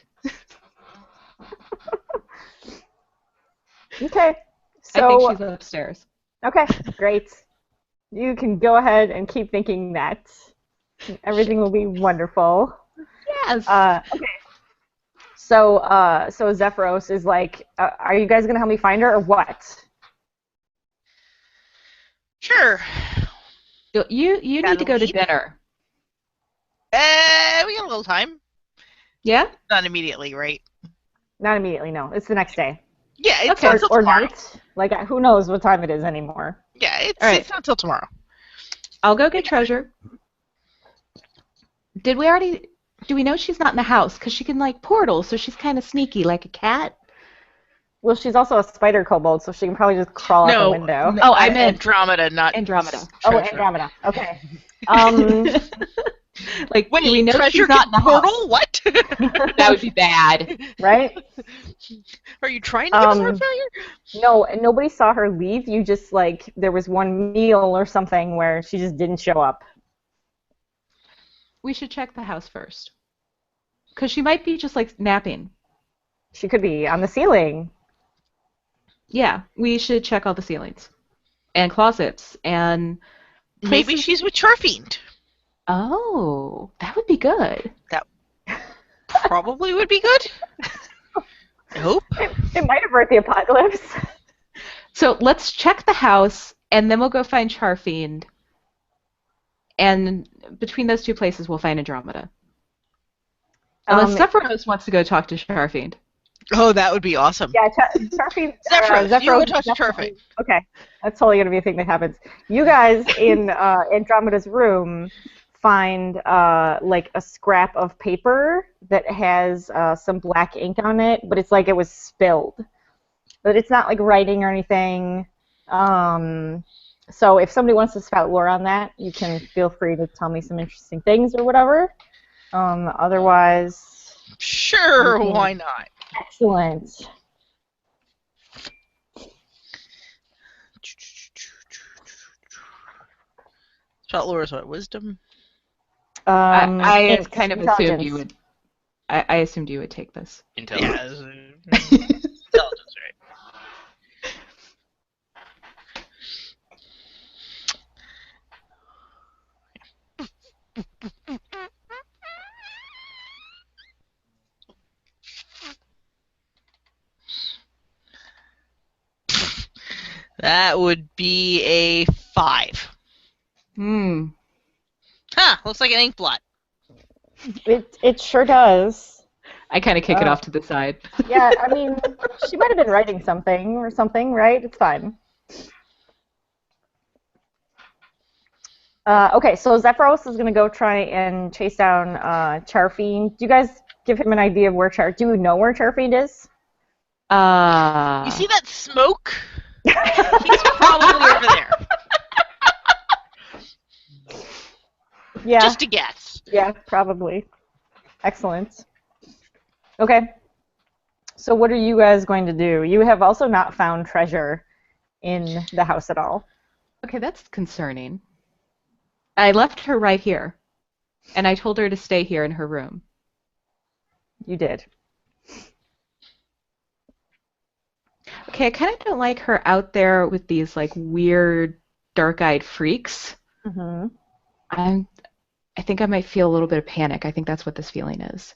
Okay. I So, think she's upstairs. okay, great. You can go ahead and keep thinking that. Everything will be wonderful. Yes. Okay. So Zephyros is like, are you guys gonna help me find her or what? Sure. You need Gotta to go to leave? dinner. We got a little time. Yeah? Not immediately, right? Not immediately, no. It's the next day. Yeah, it's Okay. not till Or tomorrow. night. Like, who knows what time it is anymore. Yeah, All right. it's not till tomorrow. I'll go get Treasure. Do we know she's not in the house? Because she can, like, portal, so she's kind of sneaky, like a cat. Well, she's also a spider kobold, so she can probably just crawl out the window. Oh, I meant Andromeda, not Andromeda. Oh, Treasure. Andromeda. Okay. Like, Wait, do we know Treasure she's not in the portal? house? What? That would be bad. Right? Are you trying to give us heart failure? No, and nobody saw her leave. You just, like, there was one meal or something where she just didn't show up. We should check the house first. Because she might be just, like, napping. She could be on the ceiling. Yeah, we should check all the ceilings. And closets. And Maybe places- she's with Charfiend. Oh, that would be good. Probably would be good. I hope. It might avert the apocalypse. So let's check the house, and then we'll go find Charfiend. And between those two places, we'll find Andromeda. Unless Zephyros wants to go talk to Charfiend. Oh, that would be awesome. Yeah, Charfiend. Zephyros, you go talk to definitely- Charfiend. Okay, that's totally gonna be a thing that happens. You guys in Andromeda's room find like a scrap of paper that has some black ink on it, but it's like it was spilled. But it's not like writing or anything. So if somebody wants to spout lore on that, you can feel free to tell me some interesting things or whatever. Otherwise, Sure, Mhm. why not? excellent. Spout lore is what? Wisdom? I Int, kind of assumed intelligence. you would. I assumed you would take this. Intelligence. Yeah. Intelligence, right? That would be a 5. Hmm. Huh, looks like an ink blot. It sure does. I kind of kick it off to the side. Yeah, I mean, she might have been writing something or something, right? It's fine. Okay, so Zephyros is gonna go try and chase down Charfiend. Do you guys give him an idea of where do you know where Charfiend is? You see that smoke? He's probably over there. Yeah. Just a guess. Yeah, probably. Excellent. Okay. So what are you guys going to do? You have also not found treasure in the house at all. Okay, that's concerning. I left her right here, and I told her to stay here in her room. You did. Okay, I kind of don't like her out there with these like weird, dark-eyed freaks. Mm-hmm. I think I might feel a little bit of panic. I think that's what this feeling is.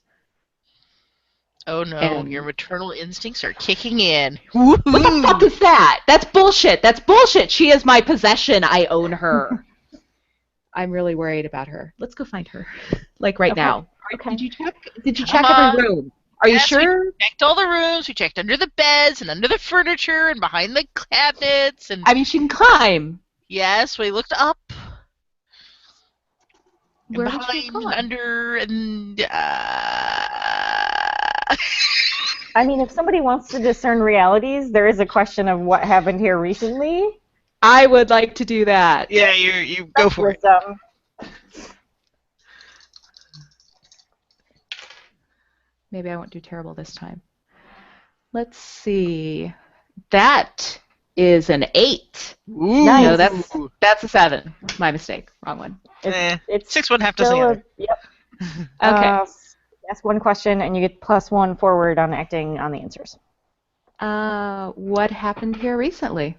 Oh no, And- your maternal instincts are kicking in. What the fuck is that? That's bullshit. That's bullshit. She is my possession. I own her. I'm really worried about her. Let's go find her. Like right Okay. now. Okay. Did you check every room? Are you Yes, we sure? checked all the rooms. We checked under the beds and under the furniture and behind the cabinets. And I mean, she can climb. yes, we looked up and Where would she have behind and gone? under and. I mean, if somebody wants to discern realities, there is a question of what happened here recently. I would like to do that. Yeah, you go for it. Wisdom. Maybe I won't do terrible this time. Let's see. That is an 8. Ooh. No, that's a 7. My mistake. Wrong one. It's 6 one, half dozen still the a, other. yep. Okay. Ask one question and you get +1 forward on acting on the answers. What happened here recently?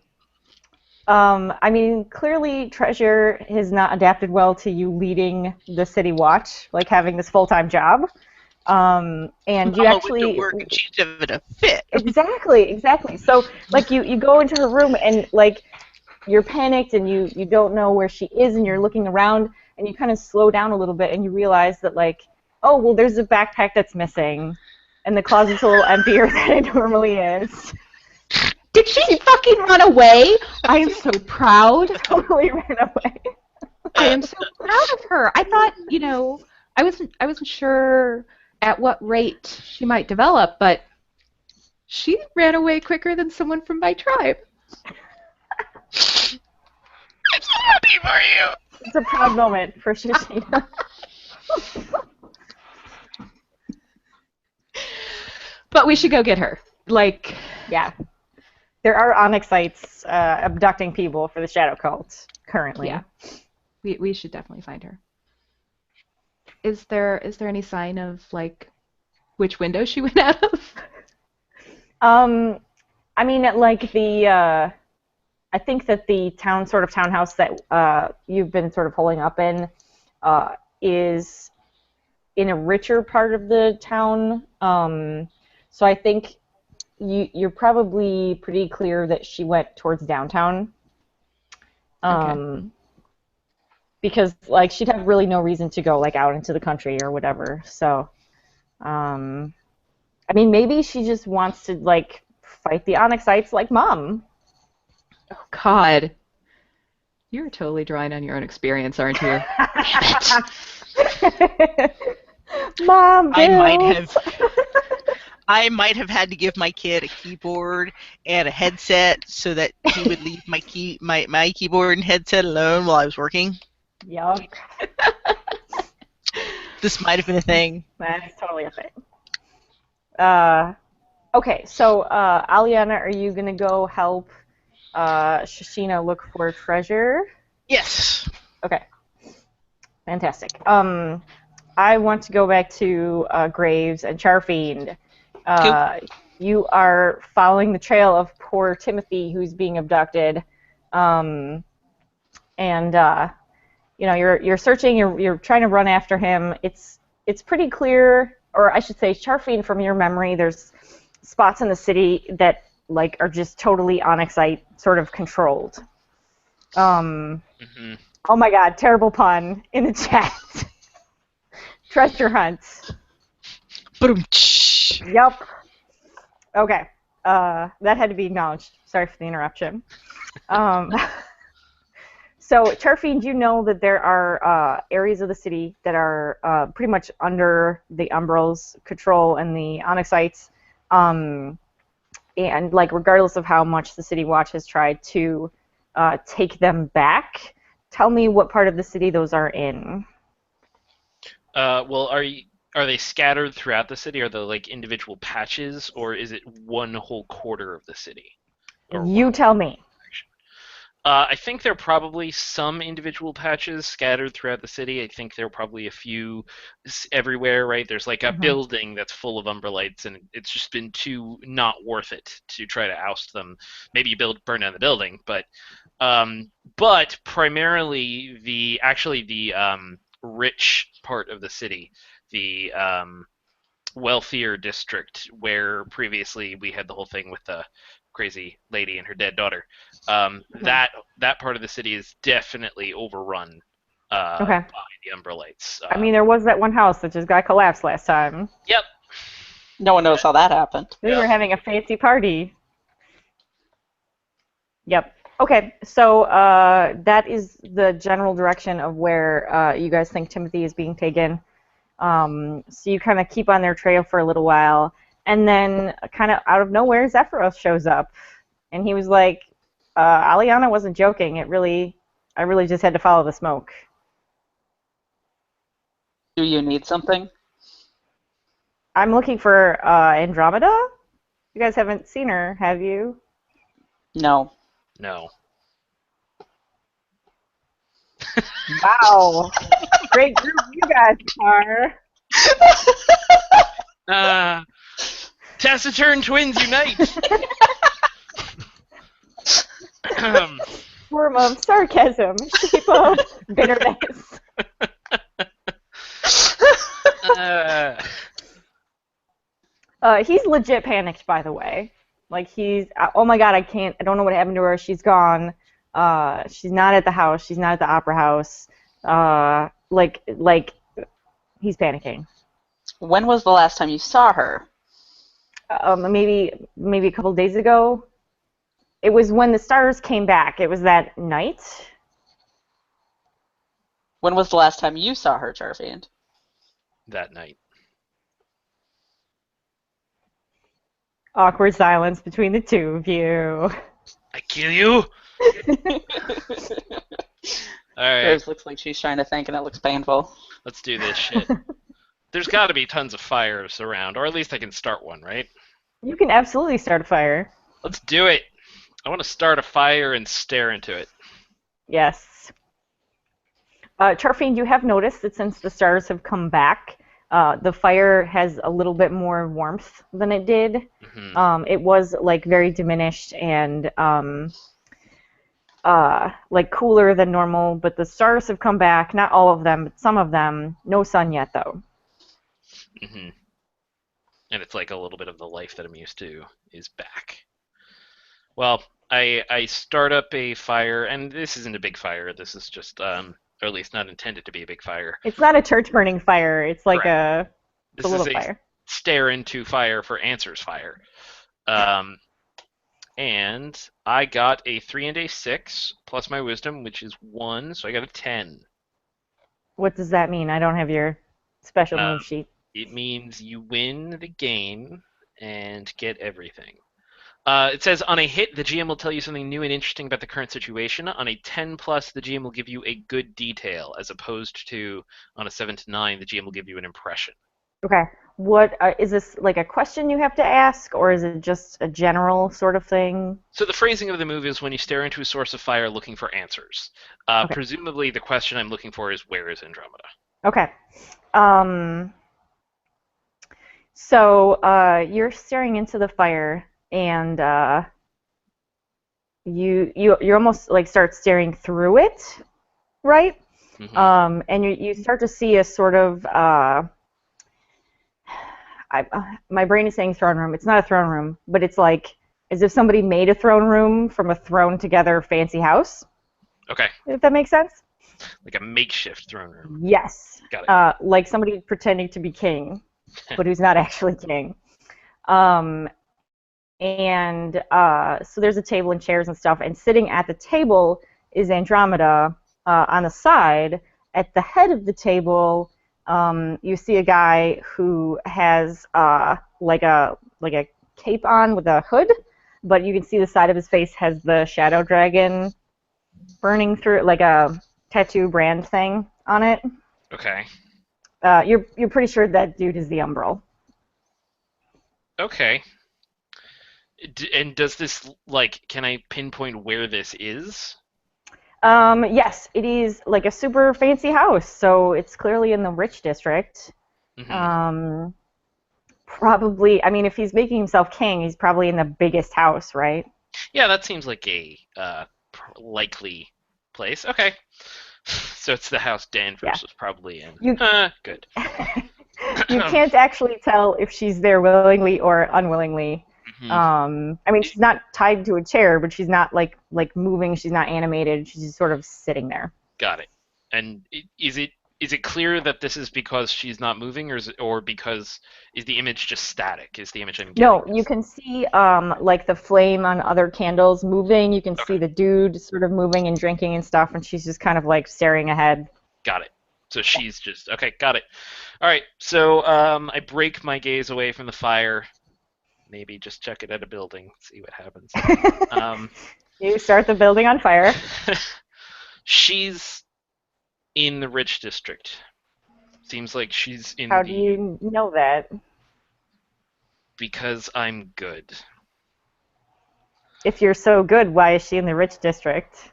I mean, clearly Treasure has not adapted well to you leading the city watch, like having this full-time job. And you Mama actually went to work and she's having a fit. exactly. So like you go into her room and like you're panicked and you don't know where she is and you're looking around and you kind of slow down a little bit and you realize that like, oh well, there's a backpack that's missing and the closet's a little emptier than it normally is. Did she fucking run away? I am so proud. Totally ran away. I am so proud of her. I thought, I wasn't sure at what rate she might develop, but she ran away quicker than someone from my tribe. I'm so happy for you. It's a proud moment for Shishina. But we should go get her. Like, Yeah. There are Onyxites abducting people for the Shadow Cult currently. yeah, we should definitely find her. Is there any sign of like which window she went out of? I mean, like I think that the townhouse that you've been sort of holding up in is in a richer part of the town. So I think you're probably pretty clear that she went towards downtown. Okay. Because like she'd have really no reason to go like out into the country or whatever. So, I mean, maybe she just wants to like fight the Onyxites like Mom. Oh God, you're totally drawing on your own experience, aren't you? Mom, I might have had to give my kid a keyboard and a headset so that he would leave my keyboard and headset alone while I was working. Yuck. This might have been a thing. That is totally a thing. Okay, so Aliana, are you gonna go help Shishina look for treasure? Yes. Okay. Fantastic. I want to go back to Graves and Charfiend. You are following the trail of poor Timothy, who's being abducted, and you're searching. You're trying to run after him. It's pretty clear, or I should say, Charfiend, from your memory, there's spots in the city that like are just totally Onyxite sort of controlled. Mm-hmm. Oh my God! Terrible pun in the chat. Treasure hunt. Boom. Yep. Okay. That had to be acknowledged. Sorry for the interruption. So, Charfiend, you know that there are areas of the city that are pretty much under the Umbral's control and the Onyxites. And, like, regardless of how much the City Watch has tried to take them back, tell me what part of the city those are in. Well, are they scattered throughout the city? Are they like individual patches, or is it one whole quarter of the city? You tell me. I think there are probably some individual patches scattered throughout the city. I think there are probably a few everywhere, right? There's like a building that's full of Umbralites, and it's just been too not worth it to try to oust them. Maybe you burn down the building, but primarily the rich part of the city, the wealthier district where previously we had the whole thing with the crazy lady and her dead daughter. That part of the city is definitely overrun by the Umbralites. I mean, there was that one house that just got collapsed last time. Yep. No one knows how that happened. We were having a fancy party. Yep. Okay, so that is the general direction of where you guys think Timothy is being taken. So you kind of keep on their trail for a little while, and then kind of out of nowhere, Zephyros shows up, and he was like, Aliana wasn't joking. I really just had to follow the smoke. Do you need something? I'm looking for Andromeda. You guys haven't seen her, have you? No. No. Wow. Great group you guys are. Taciturn twins unite! Form of sarcasm, shape of bitterness. He's legit panicked, by the way. Like, oh my god, I don't know what happened to her. She's gone. She's not at the house. She's not at the opera house. Like, he's panicking. When was the last time you saw her? Maybe a couple days ago. It was when the stars came back. It was that night. When was the last time you saw her, Charfiend? That night. Awkward silence between the two of you. I kill you? Alright. Hers looks like she's trying to think, and it looks painful. Let's do this shit. There's got to be tons of fires around, or at least I can start one, right? You can absolutely start a fire. Let's do it. I want to start a fire and stare into it. Yes. Charfiend, you have noticed that since the stars have come back, the fire has a little bit more warmth than it did. Mm-hmm. It was like very diminished and like cooler than normal, but the stars have come back. Not all of them, but some of them. No sun yet, though. Mm-hmm. And it's like a little bit of the life that I'm used to is back. Well, I start up a fire, and this isn't a big fire. This is just, or at least not intended to be a big fire. It's not a church-burning fire. It's like a little fire. Stare into fire for answers fire. And I got a 3 and a 6, plus my wisdom, which is 1, so I got a 10. What does that mean? I don't have your special move sheet. It means you win the game and get everything. It says, on a hit, the GM will tell you something new and interesting about the current situation. On a 10+, the GM will give you a good detail, as opposed to, on a 7 to 9, the GM will give you an impression. Okay. What is this, like a question you have to ask, or is it just a general sort of thing? So the phrasing of the move is when you stare into a source of fire looking for answers. Okay. Presumably the question I'm looking for is, where is Andromeda? Okay. So you're staring into the fire, and you almost like start staring through it, right? Mm-hmm. And you start to see a sort of my brain is saying throne room. It's not a throne room, but it's like as if somebody made a throne room from a thrown together fancy house. Okay. If that makes sense. Like a makeshift throne room. Yes. Got it. Like somebody pretending to be king, but who's not actually king. And so there's a table and chairs and stuff, and sitting at the table is Andromeda. On the side, at the head of the table, you see a guy who has like a cape on with a hood, but you can see the side of his face has the shadow dragon burning through, like a tattoo brand thing on it. Okay. You're pretty sure that dude is the Umbral. Okay. And does this, like, can I pinpoint where this is? Yes, it is like a super fancy house, so it's clearly in the rich district. Mm-hmm. Probably, I mean, if he's making himself king, he's probably in the biggest house, right? Yeah, that seems like a likely place. Okay. So it's the house Danvers was probably in. Good. You can't actually tell if she's there willingly or unwillingly. Mm-hmm. I mean, she's not tied to a chair, but she's not like moving. She's not animated. She's just sort of sitting there. Got it. And is it Is it clear that this is because she's not moving, or because is the image just static? Is the image I'm No, getting? you can see like the flame on other candles moving. You can Okay, see the dude sort of moving and drinking and stuff, and she's just kind of like staring ahead. got it. So she's just okay. Got it. All right. So I break my gaze away from the fire. Maybe just check it at a building, see what happens. Um, You start the building on fire. she's in the rich district. Seems like she's in How do the you know that? because I'm good. If you're so good, why is she in the rich district?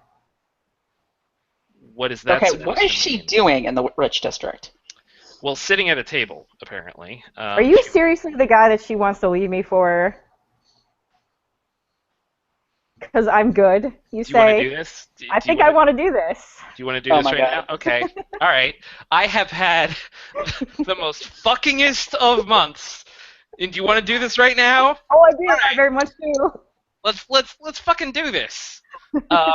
What is that Okay, supposed what to is she mean? doing in the rich district? Well, sitting at a table, apparently. Are you seriously the guy that she wants to leave me for? Because I'm good, you Do you want to say. do this? I Do you think want I to? want to do this. Do you want to do Oh this my right God. now? Okay. All right. I have had the most fuckingest of months. And do you want to do this right now? Oh, I do. All I right. very much do. Let's fucking do this. Um,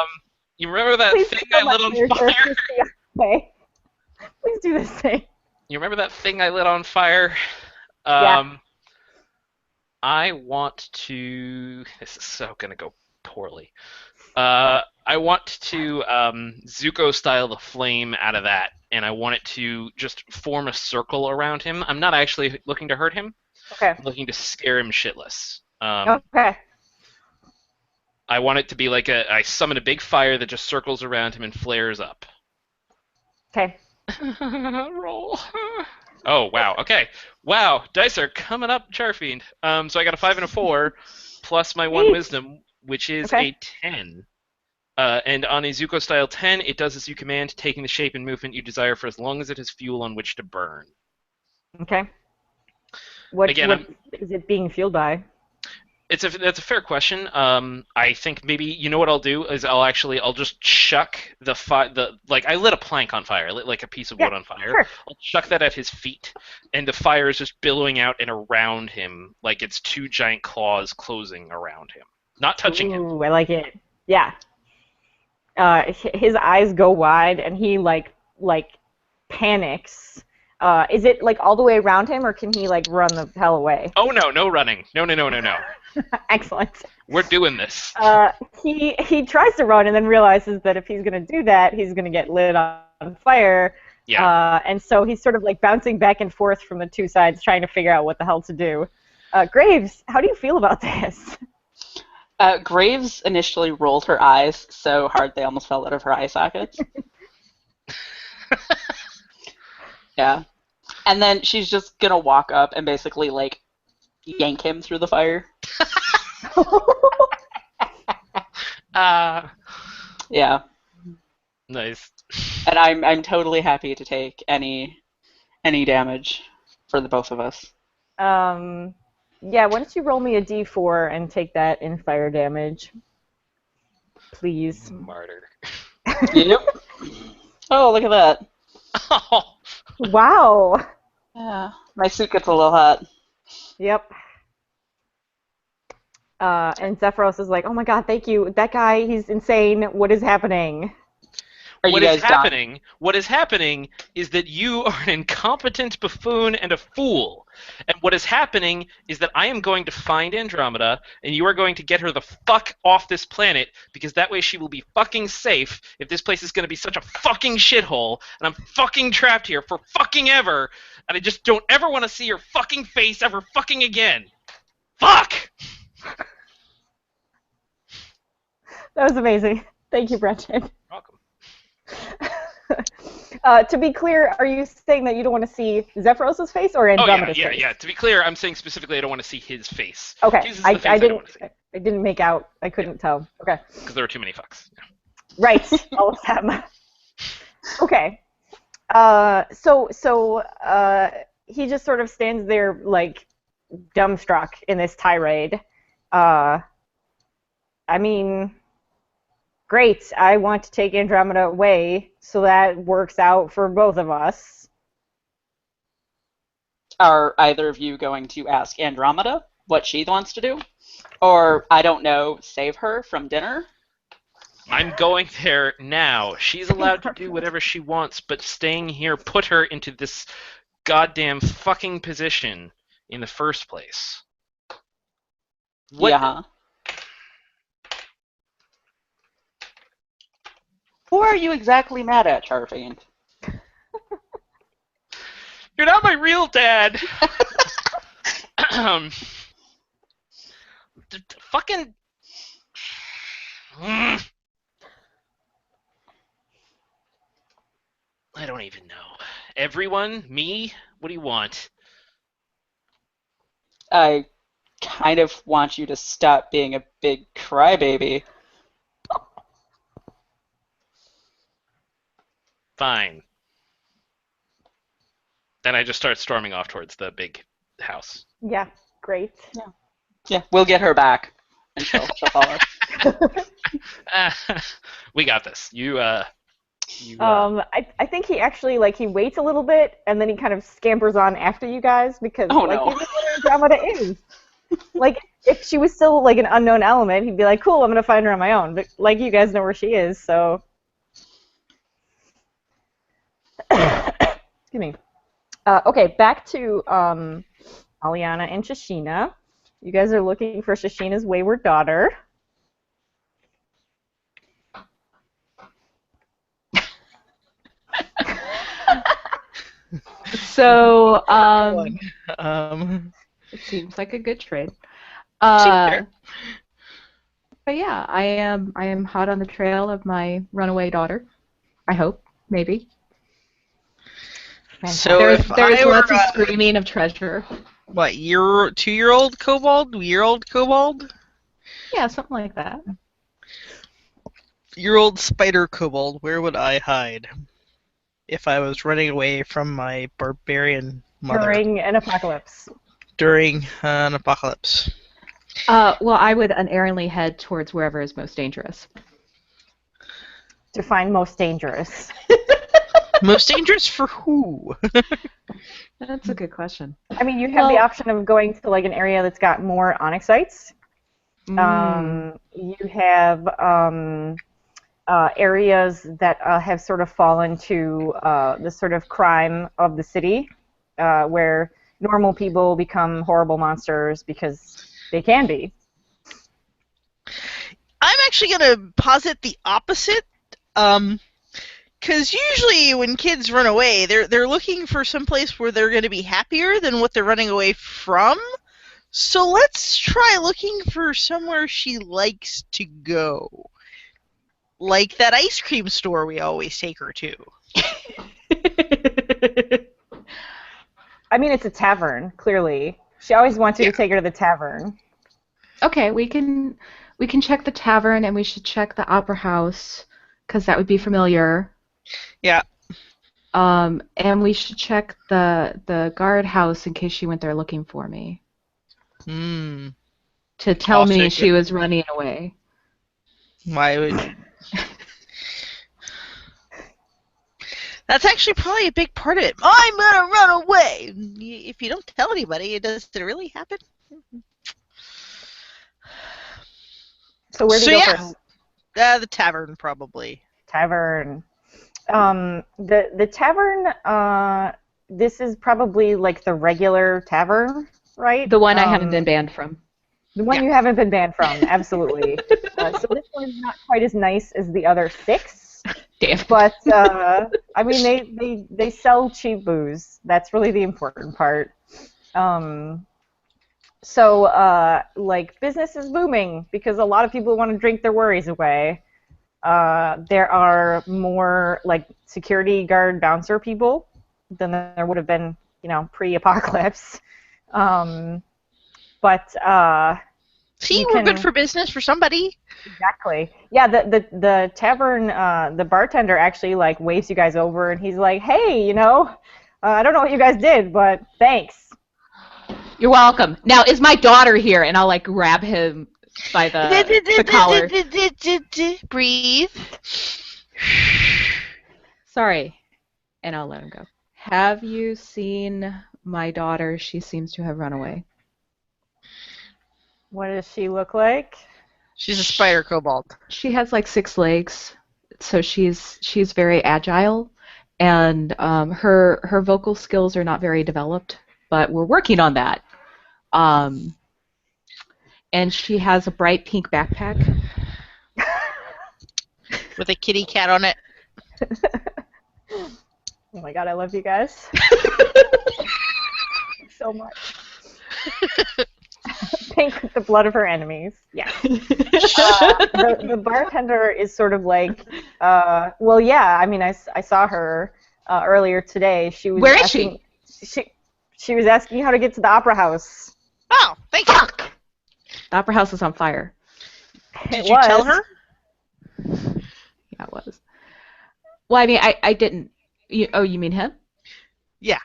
you remember that Please thing kill I my lit on character. fire? Please stay away. Please do this thing. You remember that thing I lit on fire? Yeah. I want to. This is so gonna go poorly. I want to Zuko style the flame out of that, and I want it to just form a circle around him. I'm not actually looking to hurt him. Okay. I'm looking to scare him shitless. Okay. I want it to be like I summon a big fire that just circles around him and flares up. Okay. Roll. Oh wow. Okay. Wow. Dice are coming up, Charfiend. So I got a 5 and a 4, plus my 1 Sweet. wisdom, which is Okay. a 10. And on a Zuko style 10, it does as you command, taking the shape and movement you desire for as long as it has fuel on which to burn. Okay. What Again, is it being fueled by? that's a fair question. I think maybe you know what I'll do is I'll just chuck like I lit a plank on fire, I lit like a piece of wood Yeah, on fire. sure. I'll chuck that at his feet, and the fire is just billowing out and around him like it's 2 giant claws closing around him, not touching him. Ooh, I like it. Yeah. His eyes go wide and he like panics. Is it like all the way around him, or can he like run the hell away? Oh no, no running. No. Excellent. We're doing this. He tries to run and then realizes that if he's gonna do that, he's gonna get lit on fire. Yeah. And so he's sort of like bouncing back and forth from the two sides, trying to figure out what the hell to do. Graves, how do you feel about this? Graves initially rolled her eyes so hard they almost fell out of her eye sockets. Yeah. And then she's just gonna walk up and basically like yank him through the fire. Yeah. Nice. And I'm totally happy to take any damage for the both of us. Yeah, why don't you roll me a d4 and take that in fire damage, please? Martyr. Yep. Oh, look at that. Oh. Wow. Yeah. My suit gets a little hot. Yep. And Zephyros is like, oh my god, thank you. That guy, he's insane. What is happening? Are you guys done? What is happening is that you are an incompetent buffoon and a fool. And what is happening is that I am going to find Andromeda, and you are going to get her the fuck off this planet, because that way she will be fucking safe if this place is going to be such a fucking shithole, and I'm fucking trapped here for fucking ever, and I just don't ever want to see your fucking face ever fucking again. Fuck! That was amazing. Thank you, Brenton. Welcome. To be clear, are you saying that you don't want to see Zephyros' face or Andromeda's face? Yeah. To be clear, I'm saying specifically I don't want to see his face. Okay, His is the face I don't want to see. didn't make out. I couldn't tell. Okay. Because there were too many fucks. Yeah. Right, all of them. Okay. So he just sort of stands there like dumbstruck in this tirade. I mean, great. I want to take Andromeda away, so that works out for both of us. Are either of you going to ask Andromeda what she wants to do? Or, I don't know, save her from dinner? I'm going there now. She's allowed to do whatever she wants, but staying here put her into this goddamn fucking position in the first place. What? Yeah. Who are you exactly mad at, Charfine? You're not my real dad. Fucking. I don't even know. Everyone? Me? What do you want? I kind of want you to stop being a big crybaby. Fine. Then I just start storming off towards the big house. Yeah, great. Yeah, we'll get her back. And she'll follow. We got this. I think he actually he waits a little bit and then he kind of scampers on after you guys because Oh, he no. knows what Andromeda is. If she was still an unknown element, he'd be like, "Cool, I'm gonna find her on my own." But you guys know where she is, so. Excuse me. Okay, back to Aliana and Shashina. You guys are looking for Shashina's wayward daughter. So, Um, it seems like a good trade. Sure. But yeah, I am hot on the trail of my runaway daughter. I hope, maybe. So There's if I were lots of screaming of treasure. what, 2-year-old kobold, year-old kobold, Yeah, something like that. year-old spider kobold, where would I hide if I was running away from my barbarian mother During an apocalypse. during an apocalypse? Well, I would unerringly head towards wherever is most dangerous. Define most dangerous. Most dangerous for who? That's a good question. I mean, you have the option of going to an area that's got more onyxites. You have areas that have sort of fallen to the sort of crime of the city, where normal people become horrible monsters because they can be. I'm actually going to posit the opposite. Because usually when kids run away, they're looking for some place where they're going to be happier than what they're running away from. So let's try looking for somewhere she likes to go. Like that ice cream store we always take her to. I mean, it's a tavern, clearly. She always wants you to take her to the tavern. Okay, we can check the tavern and we should check the opera house because that would be familiar. Yeah. And we should check the guard house in case she went there looking for me. To tell me she was running away. Why would... That's actually probably a big part of it. I'm gonna run away! If you don't tell anybody, does it really happen? So where do you go first? The tavern, probably. Tavern. The tavern, this is probably the regular tavern, right? The one I haven't been banned from. The one you haven't been banned from, absolutely. So this one's not quite as nice as the other 6. Damn. But, I mean, they sell cheap booze. That's really the important part. So, business is booming because a lot of people want to drink their worries away. There are more, security guard bouncer people than there would have been, pre-apocalypse. See, we're good for business for somebody. Exactly. Yeah, the tavern, the bartender actually waves you guys over, and he's like, "Hey, I don't know what you guys did, but thanks." You're welcome. Now, is my daughter here? And I'll grab him by the collar. Breathe. Sorry. And I'll let him go. Have you seen my daughter? She seems to have run away. What does she look like? She's a spider kobold. She has like 6 legs, so she's very agile, and her vocal skills are not very developed, but we're working on that. And she has a bright pink backpack. With a kitty cat on it. Oh my god, I love you guys so much. Pink with the blood of her enemies. Yeah. The bartender is sort of like, well, yeah. I mean, I saw her earlier today. She was Where is asking, she was asking how to get to the opera house. Oh, thank you. The opera house is on fire. Did you tell her? Yeah, it was. Well, I mean, I didn't. You mean him? Yeah.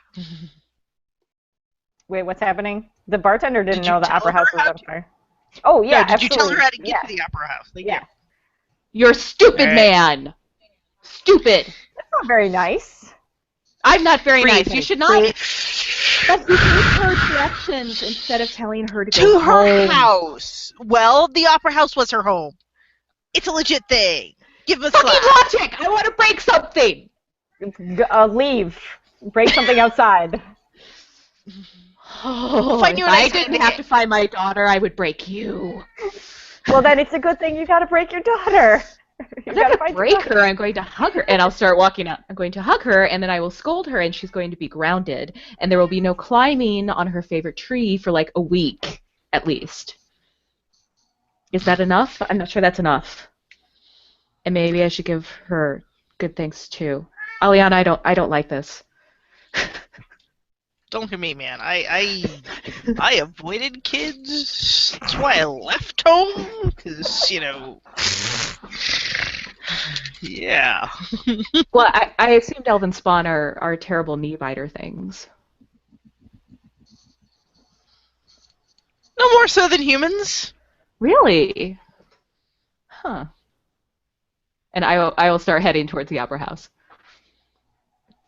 Wait, what's happening? The bartender didn't Did you know the tell opera her house was how on fire. Oh, yeah, No, did you tell her absolutely. how to get Yeah. to the opera house? Thank Yeah. you. You're stupid, Right. man. Stupid. That's not very nice. I'm not very Breathe, nice. You should breathe. not. But you gave her directions instead of telling her to To go her home. house. Well, the opera house was her home. It's a legit thing. Give us Fucking slack. logic! I want to break something. Leave. Break something outside. Oh, Find if you a I nice didn't way to have hit. to find my daughter, I would break you. Well, then it's a good thing you gotta break your daughter. You I'm gotta not going to find your break daughter. her. I'm going to hug her, and I'll start walking out. I'm going to hug her, and then I will scold her, and she's going to be grounded, and there will be no climbing on her favorite tree for like a week, at least. Is that enough? I'm not sure that's enough. And maybe I should give her good things too. Aliana, I don't like this. Don't look at me, man. I avoided kids. That's why I left home. Because, yeah. Well, I assumed elven spawn are terrible knee biter things. No more so than humans. Really? Huh. And I will start heading towards the opera house.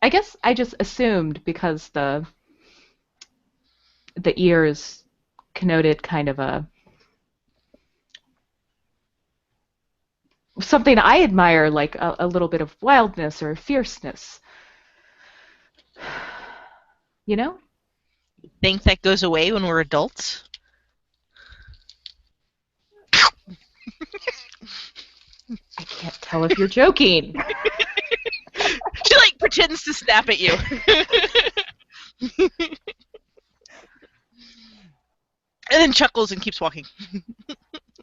I guess I just assumed because the ears connoted kind of a something I admire, like a little bit of wildness or fierceness. You know? Think that goes away when we're adults? I can't tell if you're joking. She like pretends to snap at you. And then chuckles and keeps walking.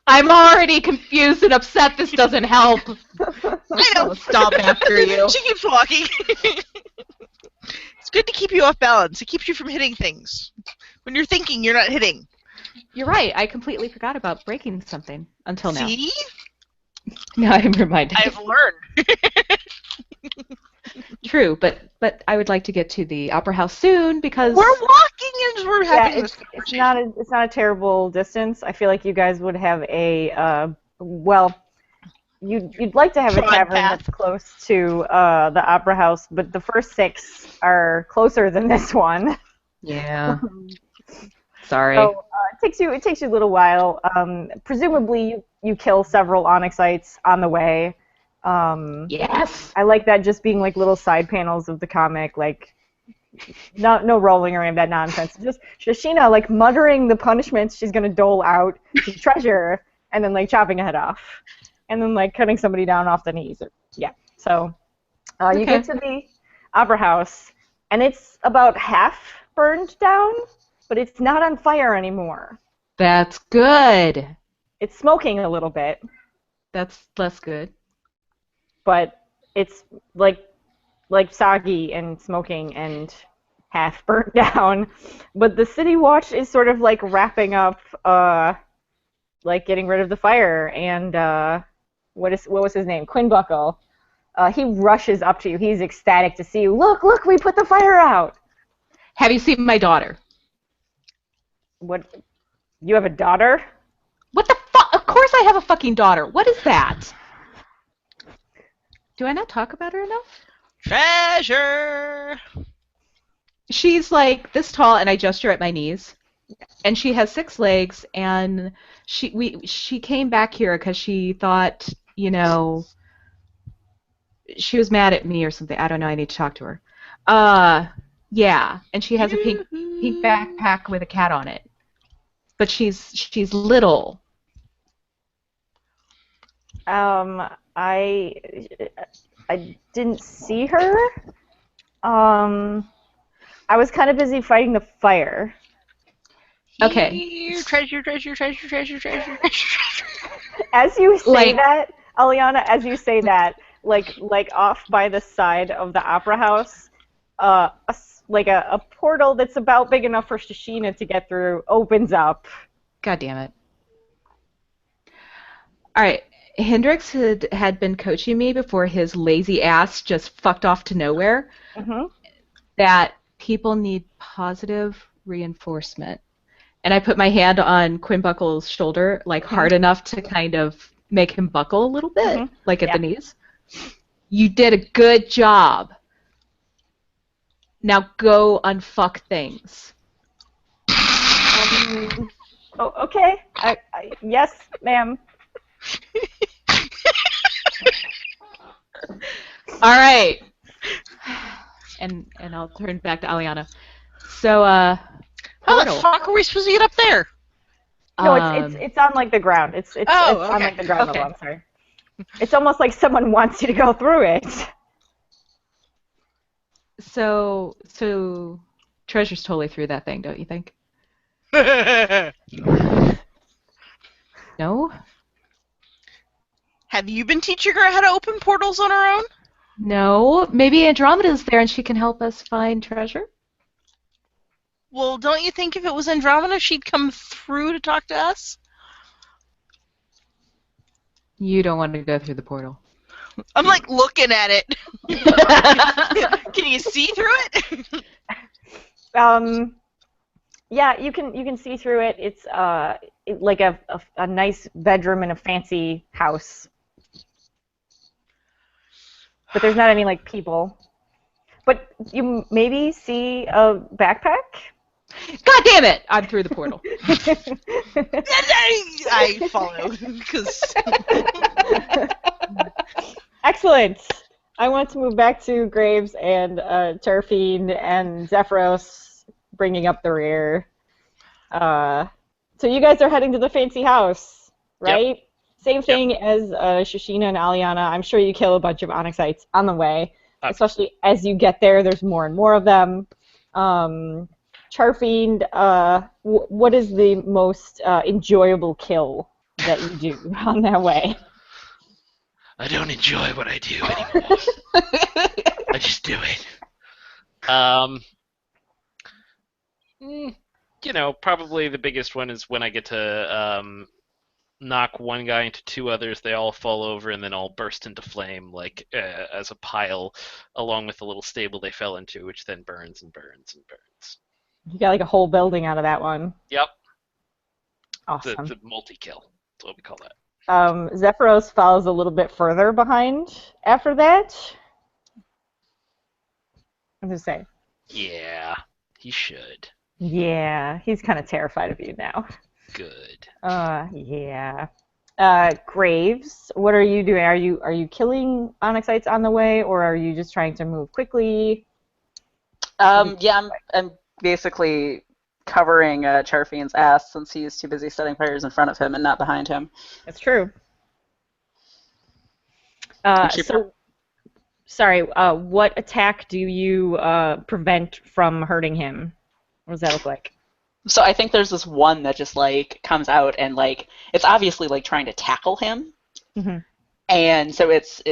I'm already confused and upset. This doesn't help. I know. I'll stop after you. She keeps walking. It's good to keep you off balance. It keeps you from hitting things. When you're thinking, you're not hitting. You're right. I completely forgot about breaking something until now. See? Now I'm reminded. I've learned. True, but I would like to get to the opera house soon because We're walking and we're Yeah, having this conversation. it's not a terrible distance. I feel like you guys would have a well, you'd like to have a Trod tavern path. that's close to the opera house, but the first 6 are closer than this one. yeah. Sorry. So it takes you a little while. Presumably you kill several onyxites on the way. Yes. I like that just being like little side panels of the comic, like no rolling or any of that nonsense. Just Shashina like muttering the punishments she's gonna dole out to Treasure, and then like chopping a head off, and then like cutting somebody down off the knees. Yeah. So you get to the opera house, and it's about half burned down, but it's not on fire anymore. That's good. It's smoking a little bit, That's less good. but it's like soggy and smoking and half burnt down. But the city watch is sort of like wrapping up, like getting rid of the fire. And what was his name? Quinbuckle. He rushes up to you. He's ecstatic to see you. Look, we put the fire out. Have you seen my daughter? What? You have a daughter? What the fuck? Of course I have a fucking daughter. What is that? Do I not talk about her enough? Treasure! She's like this tall, and I gesture at my knees. And she has 6 legs, and she came back here because she thought, she was mad at me or something. I don't know. I need to talk to her. Yeah, and she has a pink backpack with a cat on it. But she's little. I didn't see her. I was kind of busy fighting the fire. Okay. Here, treasure, treasure, treasure, treasure, treasure, treasure. As you say that, Aliana, as you say that, like off by the side of the opera house, a portal that's about big enough for Shashina to get through opens up. God damn it. All right. Hendrix had been coaching me before his lazy ass just fucked off to nowhere. Mm-hmm. That people need positive reinforcement. And I put my hand on Quimbuckle's shoulder, hard enough to kind of make him buckle a little bit, at the knees. You did a good job. Now go unfuck things. Okay. Yes, ma'am. All right. And I'll turn back to Aliana. So, how the fuck are we supposed to get up there? No, it's on the ground. It's okay. on the ground level. I'm sorry. It's almost like someone wants you to go through it. So Treasure's totally through that thing, don't you think? No? Have you been teaching her how to open portals on her own? No. Maybe Andromeda's there and she can help us find treasure? Well, don't you think if it was Andromeda, she'd come through to talk to us? You don't want to go through the portal. I'm looking at it. Can you see through it? Yeah, you can see through it. It's like a nice bedroom in a fancy house. But there's not any people. But you maybe see a backpack? God damn it! I'm through the portal. I follow because. Excellent. I want to move back to Graves and Turfine and Zephyros bringing up the rear. So you guys are heading to the fancy house, right? Yep. Same thing as Shashina and Aliana. I'm sure you kill a bunch of onyxites on the way, especially as you get there. There's more and more of them. Charfiend, what is the most enjoyable kill that you do on that way? I don't enjoy what I do anymore. I just do it. Probably the biggest one is when I get to knock one guy into 2 others, they all fall over and then all burst into flame as a pile along with the little stable they fell into, which then burns and burns and burns. You got a whole building out of that one. Yep. Awesome. The multi-kill. That's what we call that. Zephyros follows a little bit further behind after that. I'm just saying. Yeah, he should. Yeah, he's kind of terrified of you now. Good. Yeah. Graves, what are you doing? Are you killing onyxites on the way, or are you just trying to move quickly? Yeah, I'm basically covering Charfian's ass since he's too busy setting fires in front of him and not behind him. That's true. Sorry, what attack do you prevent from hurting him? What does that look like? So I think there's this one that just comes out and it's obviously trying to tackle him. Mm-hmm. And so it's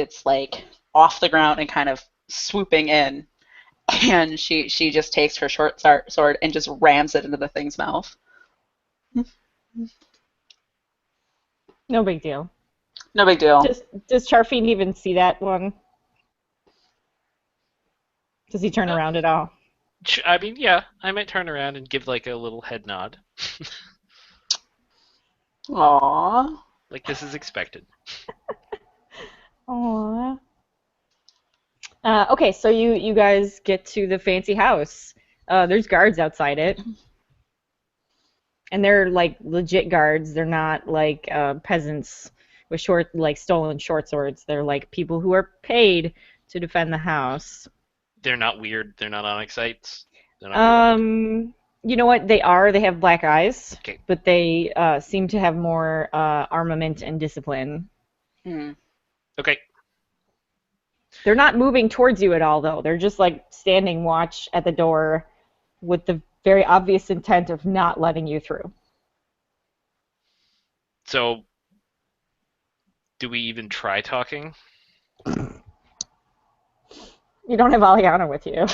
off the ground and kind of swooping in. And she just takes her short sword and just rams it into the thing's mouth. No big deal. No big deal. Does Charfiend even see that one? Does he turn around at all? I mean, yeah, I might turn around and give a little head nod. Aww. This is expected. Aww. Okay, so you guys get to the fancy house. There's guards outside it. And they're like legit guards. They're not like peasants with stolen short swords. They're like people who are paid to defend the house. They're not weird. They're not Onyxites. They're not weird. You know what they are? They have black eyes, Okay. but they seem to have more armament and discipline. Okay. They're not moving towards you at all, though. They're just like standing watch at the door with the very obvious intent of not letting you through. So, do we even try talking? You don't have Aliana with you.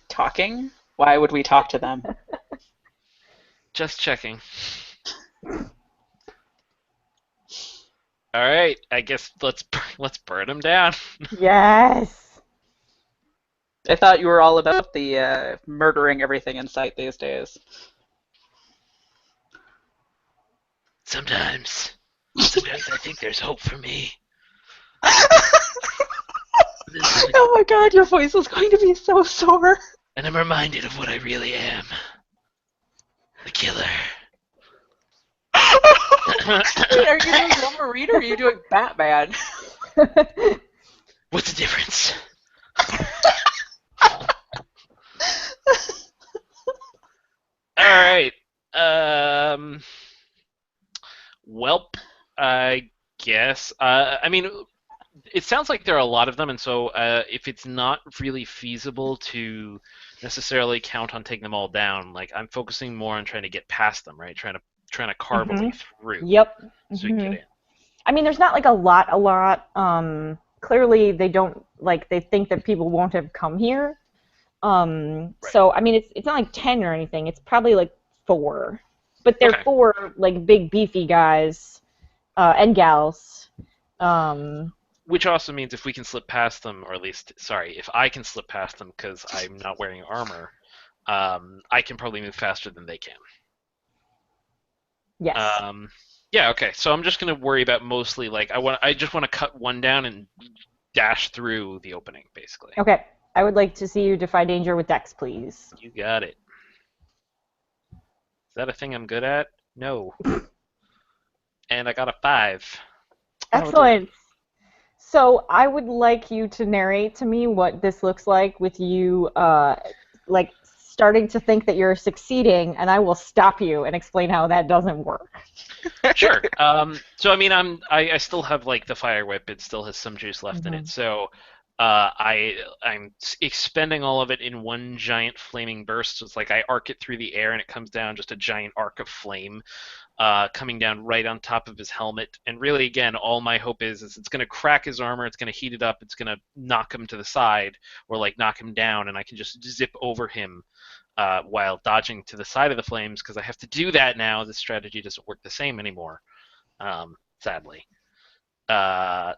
Talking? Why would we talk to them? Just checking. All right, I guess let's burn them down. Yes. I thought you were all about the murdering everything in sight these days. Sometimes I think there's hope for me. Oh my god, your voice is going to be so sore. And I'm reminded of what I really am. The killer. Wait, are you doing Wolverine or are you doing Batman? What's the difference? Alright. Welp, I guess. I mean, it sounds like there are a lot of them, and so if it's not really feasible to necessarily count on taking them all down, like I'm focusing more on trying to get past them, right? Trying to carve a way through. Yep. So we can get in. I mean, there's not like a lot. Clearly, they don't they think that people won't have come here. Right. So I mean, it's not like 10 or anything. It's probably like 4, but they're Okay. 4 like big beefy guys and gals. Which also means if we can slip past them, or at least, sorry, if I can slip past them because I'm not wearing armor, I can probably move faster than they can. Yes. Yeah, okay. So I'm just gonna worry about mostly I just want to cut one down and dash through the opening, basically. Okay. I would like to see you defy danger with Dex, please. You got it. Is that a thing I'm good at? No. And I got a 5. Excellent. So I would like you to narrate to me what this looks like with you starting to think that you're succeeding, and I will stop you and explain how that doesn't work. Sure. So I mean, I still have like the fire whip. It still has some juice left in it. So I'm expending all of it in one giant flaming burst. So it's like I arc it through the air and it comes down just a giant arc of flame, coming down right on top of his helmet. And really, again, all my hope is it's going to crack his armor. It's going to heat it up. It's going to knock him to the side or like knock him down, and I can just zip over him while dodging to the side of the flames, because I have to do that now. This strategy doesn't work the same anymore, sadly.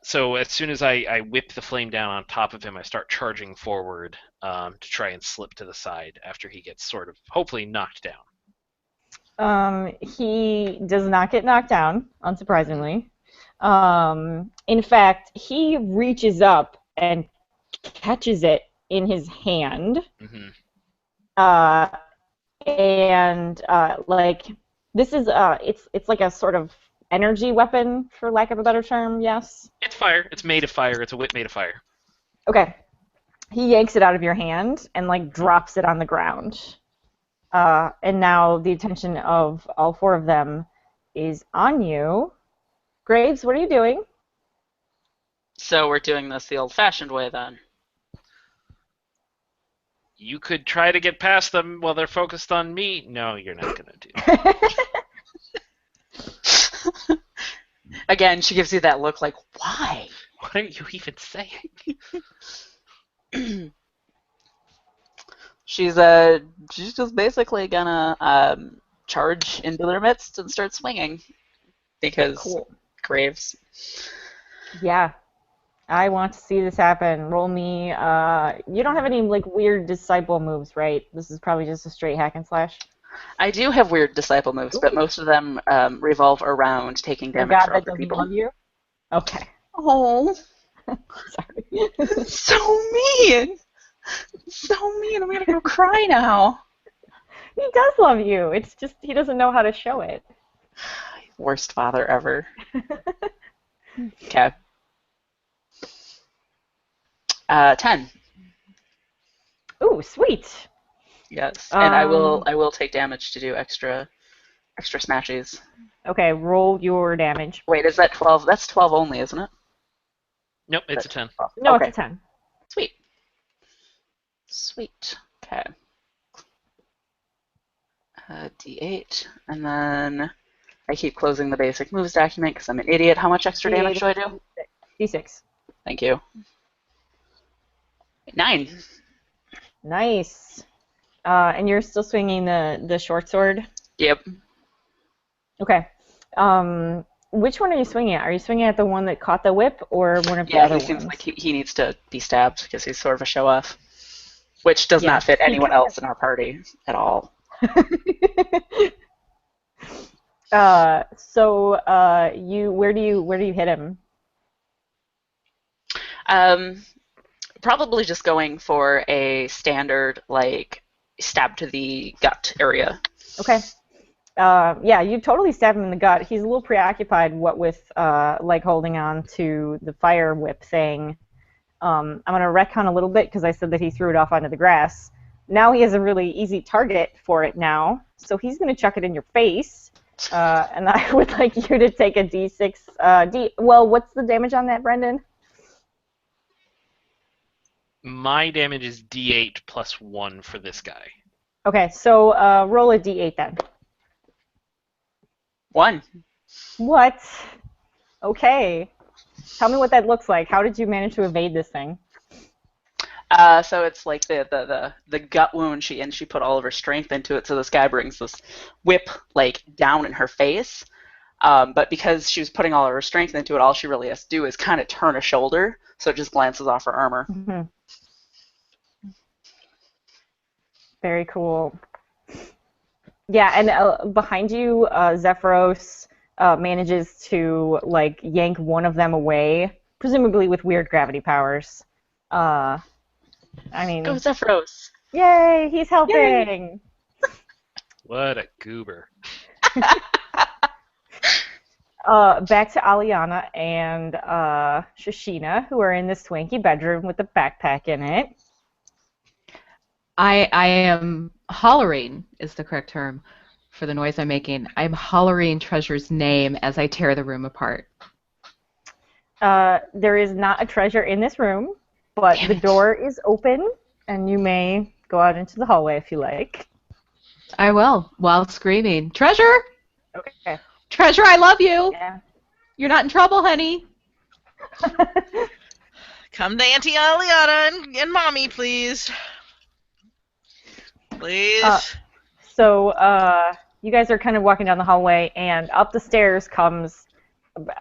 So as soon as I whip the flame down on top of him, I start charging forward to try and slip to the side after he gets sort of, hopefully, knocked down. He does not get knocked down, unsurprisingly. In fact, he reaches up and catches it in his hand. This is it's like a sort of energy weapon, for lack of a better term. Yes. It's fire. It's made of fire. It's a whip made of fire. Okay. He yanks it out of your hand and like drops it on the ground. And now the attention of all 4 of them is on you. Graves, what are you doing? So we're doing this the old-fashioned way then. You could try to get past them while they're focused on me. No, you're not going to do that. Again, she gives you that look like, why? What are you even saying? She's just basically gonna charge into their midst and start swinging. Because Cool. Graves. Yeah. I want to see this happen. Roll me. You don't have any like weird disciple moves, right? This is probably just a straight hack and slash. I do have weird disciple moves, but most of them revolve around taking The damage god for that other doesn't people. love you? Okay. Oh, Sorry. so mean! So mean. I'm gonna go cry now. He does love you. It's just he doesn't know how to show it. Worst father ever. Okay. 10. Ooh, sweet. Yes, and I Um, will take damage to do extra smashes. okay, roll your damage. Wait, is that 12? That's 12 only, isn't it? Nope, it's a That's 10. 12. No, it's Okay, a 10. sweet. Sweet. Okay. D8, and then I keep closing the basic moves document because I'm an idiot. How much extra damage do I do? D6. Thank you. 9. Nice. And you're still swinging the short sword? Yep. Okay. Which one are you swinging at? Are you swinging at the one that caught the whip or one of the Yeah, other he seems ones? like he needs to be stabbed because he's sort of a show-off, which does not Yes, fit he anyone kind else in our party at all. Where do you hit him? Probably just going for a standard, like, stab to the gut area. Okay. Yeah, you totally stab him in the gut. He's a little preoccupied, what with like holding on to the fire whip thing. I'm gonna retcon a little bit because I said that he threw it off onto the grass. Now he has a really easy target for it now, so he's gonna chuck it in your face. And I would like you to take a d6. Well, what's the damage on that, Brendan? My damage is D8 plus 1 for this guy. Okay, so roll a d8 then. 1. What? Okay. Tell me what that looks like. How did you manage to evade this thing? So it's like the gut wound she put all of her strength into it. So this guy brings this whip like down in her face, but because she was putting all of her strength into it, all she really has to do is kind of turn a shoulder, so it just glances off her armor. Mm-hmm. Very cool. Yeah, and behind you, Zephyros manages to like yank one of them away, presumably with weird gravity powers. I mean, Go Zephyros! yay, he's helping. Yay. What a goober. Back to Aliana and Shashina, who are in the swanky bedroom with the backpack in it. I am hollering is the correct term for the noise I'm making. I'm hollering Treasure's name as I tear the room apart. There is not a treasure in this room, but Damn the it. door is open, and you may go out into the hallway if you like. I will, while screaming, Treasure! Okay. Treasure, I love you! Yeah. You're not in trouble, honey. Come to Auntie Aliana and Mommy, please. Please. So you guys are kind of walking down the hallway, and up the stairs comes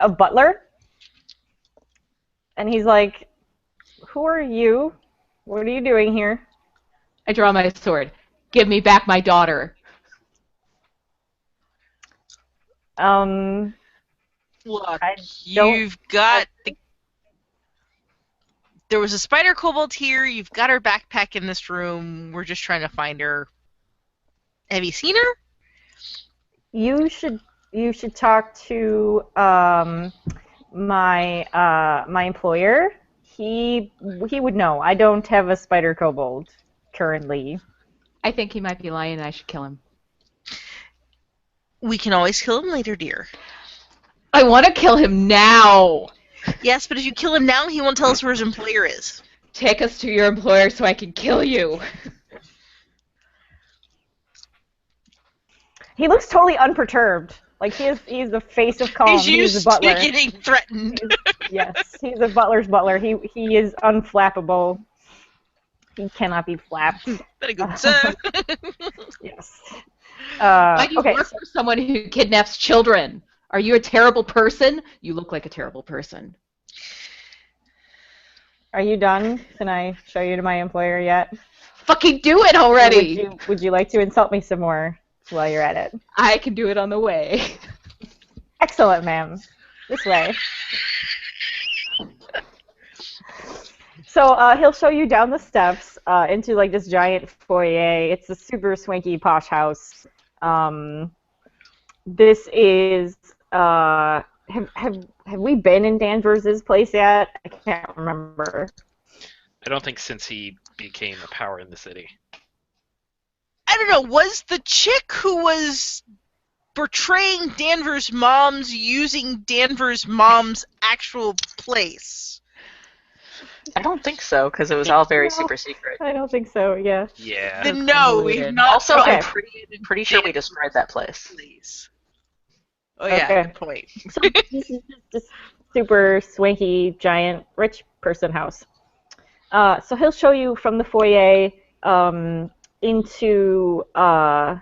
a butler. And he's like, "Who are you? What are you doing here?" I draw my sword. Give me back my daughter. Look, I you've got the... There was a spider kobold here. You've got her backpack in this room. We're just trying to find her. Have you seen her? You should talk to my employer. He would know. I don't have a spider kobold currently. I think he might be lying and I should kill him. We can always kill him later, dear. I want to kill him now! Yes, but if you kill him now, he won't tell us where his employer is. Take us to your employer so I can kill you. He looks totally unperturbed. Like he's the face of calm. He's He's used a butler. to getting threatened. Yes, he's a butler's butler. He is unflappable. He cannot be flapped. Very good, sir. Yes. Why do you Okay. work for someone who kidnaps children? Are you a terrible person? You look like a terrible person. Are you done? Can I show you to my employer yet? Fucking do it already! Would you like to insult me some more while you're at it? I can do it on the way. Excellent, ma'am. This way. So he'll show you down the steps. into like this giant foyer. It's a super swanky posh house. This is have we been in Danvers's place yet? I can't remember. I don't think since he became a power in the city. I don't know, was the chick who was portraying Danvers' moms using Danvers' mom's actual place? I don't think so, because it was all very No. super secret. I don't think so. Yeah. Yeah. Then no, we've not. Also, Okay. I'm pretty sure we destroyed that place. Please. Oh yeah, Okay. good point. So this is just super swanky, giant, rich person house. So he'll show you from the foyer into the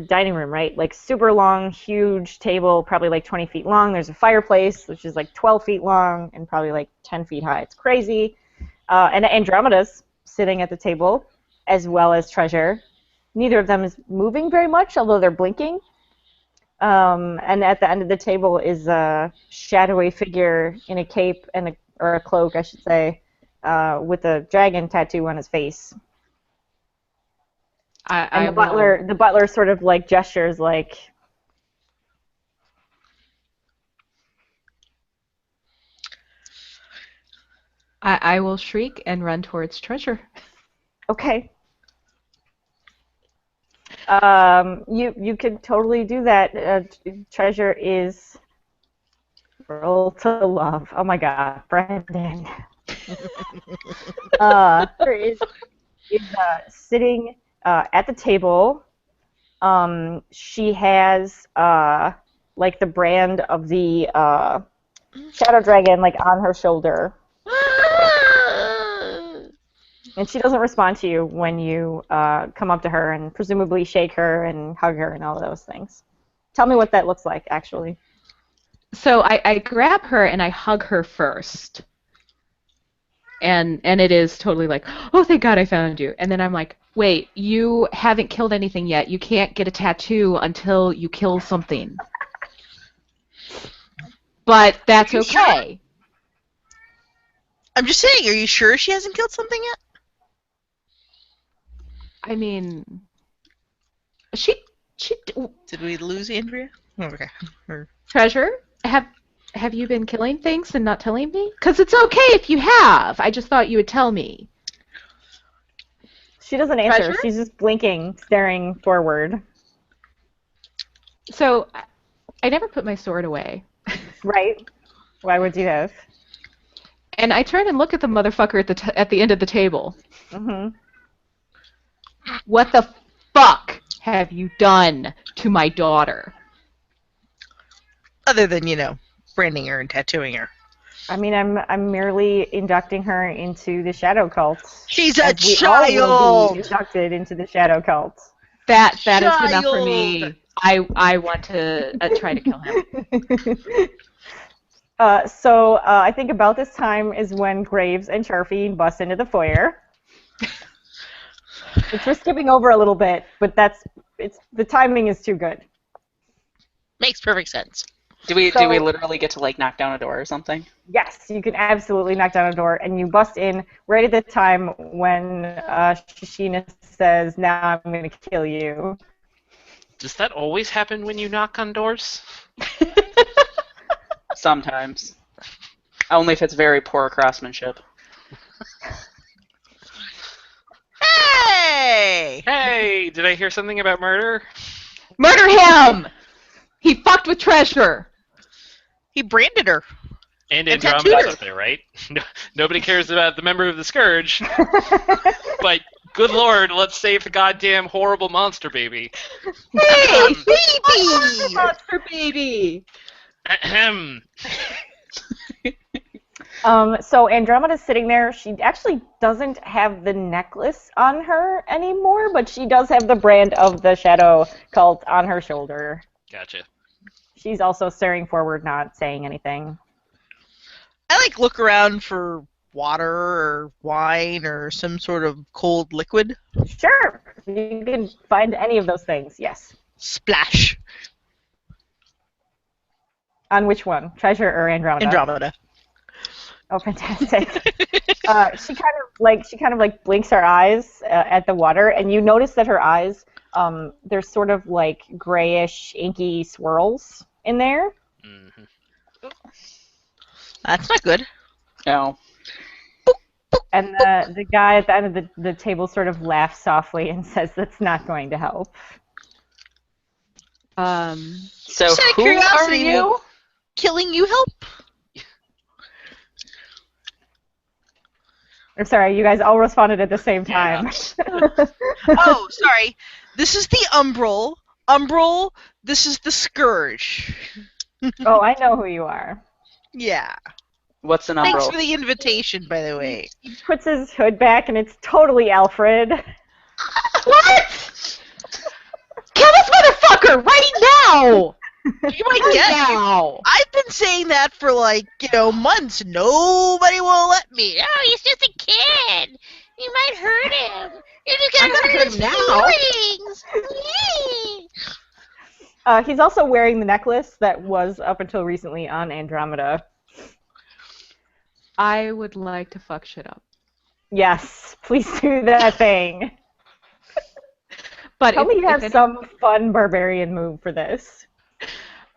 dining room, right? Like super long, huge table, probably like 20 feet long. There's a fireplace, which is like 12 feet long and probably like 10 feet high. It's crazy. And Andromeda's sitting at the table, as well as Treasure. Neither of them is moving very much, although they're blinking. And at the end of the table is a shadowy figure in a cape or a cloak, I should say, with a dragon tattoo on his face. And the butler sort of like gestures like, I will shriek and run towards Treasure. okay. You could totally do that. Treasure is roll to love. Oh my God, Brendan. Treasure is sitting at the table. She has like the brand of the shadow dragon like on her shoulder. And she doesn't respond to you when you come up to her and presumably shake her and hug her and all of those things. Tell me what that looks like, actually. So I grab her and I hug her first. And it is totally like, oh, thank God I found you. And then I'm like, wait, you haven't killed anything yet. You can't get a tattoo until you kill something. But that's okay. I'm just saying, are you sure she hasn't killed something yet? I mean, she Did we lose Andrea? Oh, okay. Treasure, have you been killing things and not telling me? Because it's okay if you have. I just thought you would tell me. She doesn't answer. Treasure? She's just blinking, staring forward. So I never put my sword away. Right? Why would you have? And I turn and look at the motherfucker at the end of the table. Mm-hmm. What the fuck have you done to my daughter? Other than, branding her and tattooing her. I mean, I'm merely inducting her into the shadow cult. She's a as we all will be child! inducted into the shadow cult. That is enough for me. I want to try to kill him. So I think about this time is when Graves and Charfy bust into the foyer. Which we're skipping over a little bit, but the timing is too good. Makes perfect sense. Do we literally get to like knock down a door or something? Yes, you can absolutely knock down a door, and you bust in right at the time when Shishina says, "Now I'm going to kill you." Does that always happen when you knock on doors? Sometimes. Only if it's very poor craftsmanship. Hey! Hey, did I hear something about murder? Murder him! He fucked with Treasure. He branded her. And And Andromeda's tattooed her. up there, right? Nobody cares about the member of the Scourge. But good lord, let's save the goddamn horrible monster baby. Hey, baby! Monster baby. Ahem. So Andromeda's sitting there. She actually doesn't have the necklace on her anymore, but she does have the brand of the shadow cult on her shoulder. Gotcha. She's also staring forward, not saying anything. I look around for water or wine or some sort of cold liquid. Sure, you can find any of those things, yes. Splash. On which one? Treasure or Andromeda? Andromeda. Oh, fantastic. She kind of like blinks her eyes at the water, and you notice that her eyes, there's sort of like grayish, inky swirls in there. Mhm. That's not good. No. And the guy at the end of the table sort of laughs softly and says that's not going to help. So Just out of who are curiosity, you? Killing you help? I'm sorry, you guys all responded at the same time. Oh, sorry. This is the Umbral. Umbral, this is the Scourge. Oh, I know who you are. Yeah. What's an Thanks umbral? for the invitation, by the way. He puts his hood back, and it's totally Alfred. What? Kill this motherfucker right now! You might get Now! I've been saying that for months. Nobody will let me. Oh, he's just a kid. You might hurt him. You're just I'm gonna gonna hurt hurt his him now. feelings. He's also wearing the necklace that was up until recently on Andromeda. I would like to fuck shit up. Yes, please do that thing. But Tell me you have any- some fun barbarian move for this.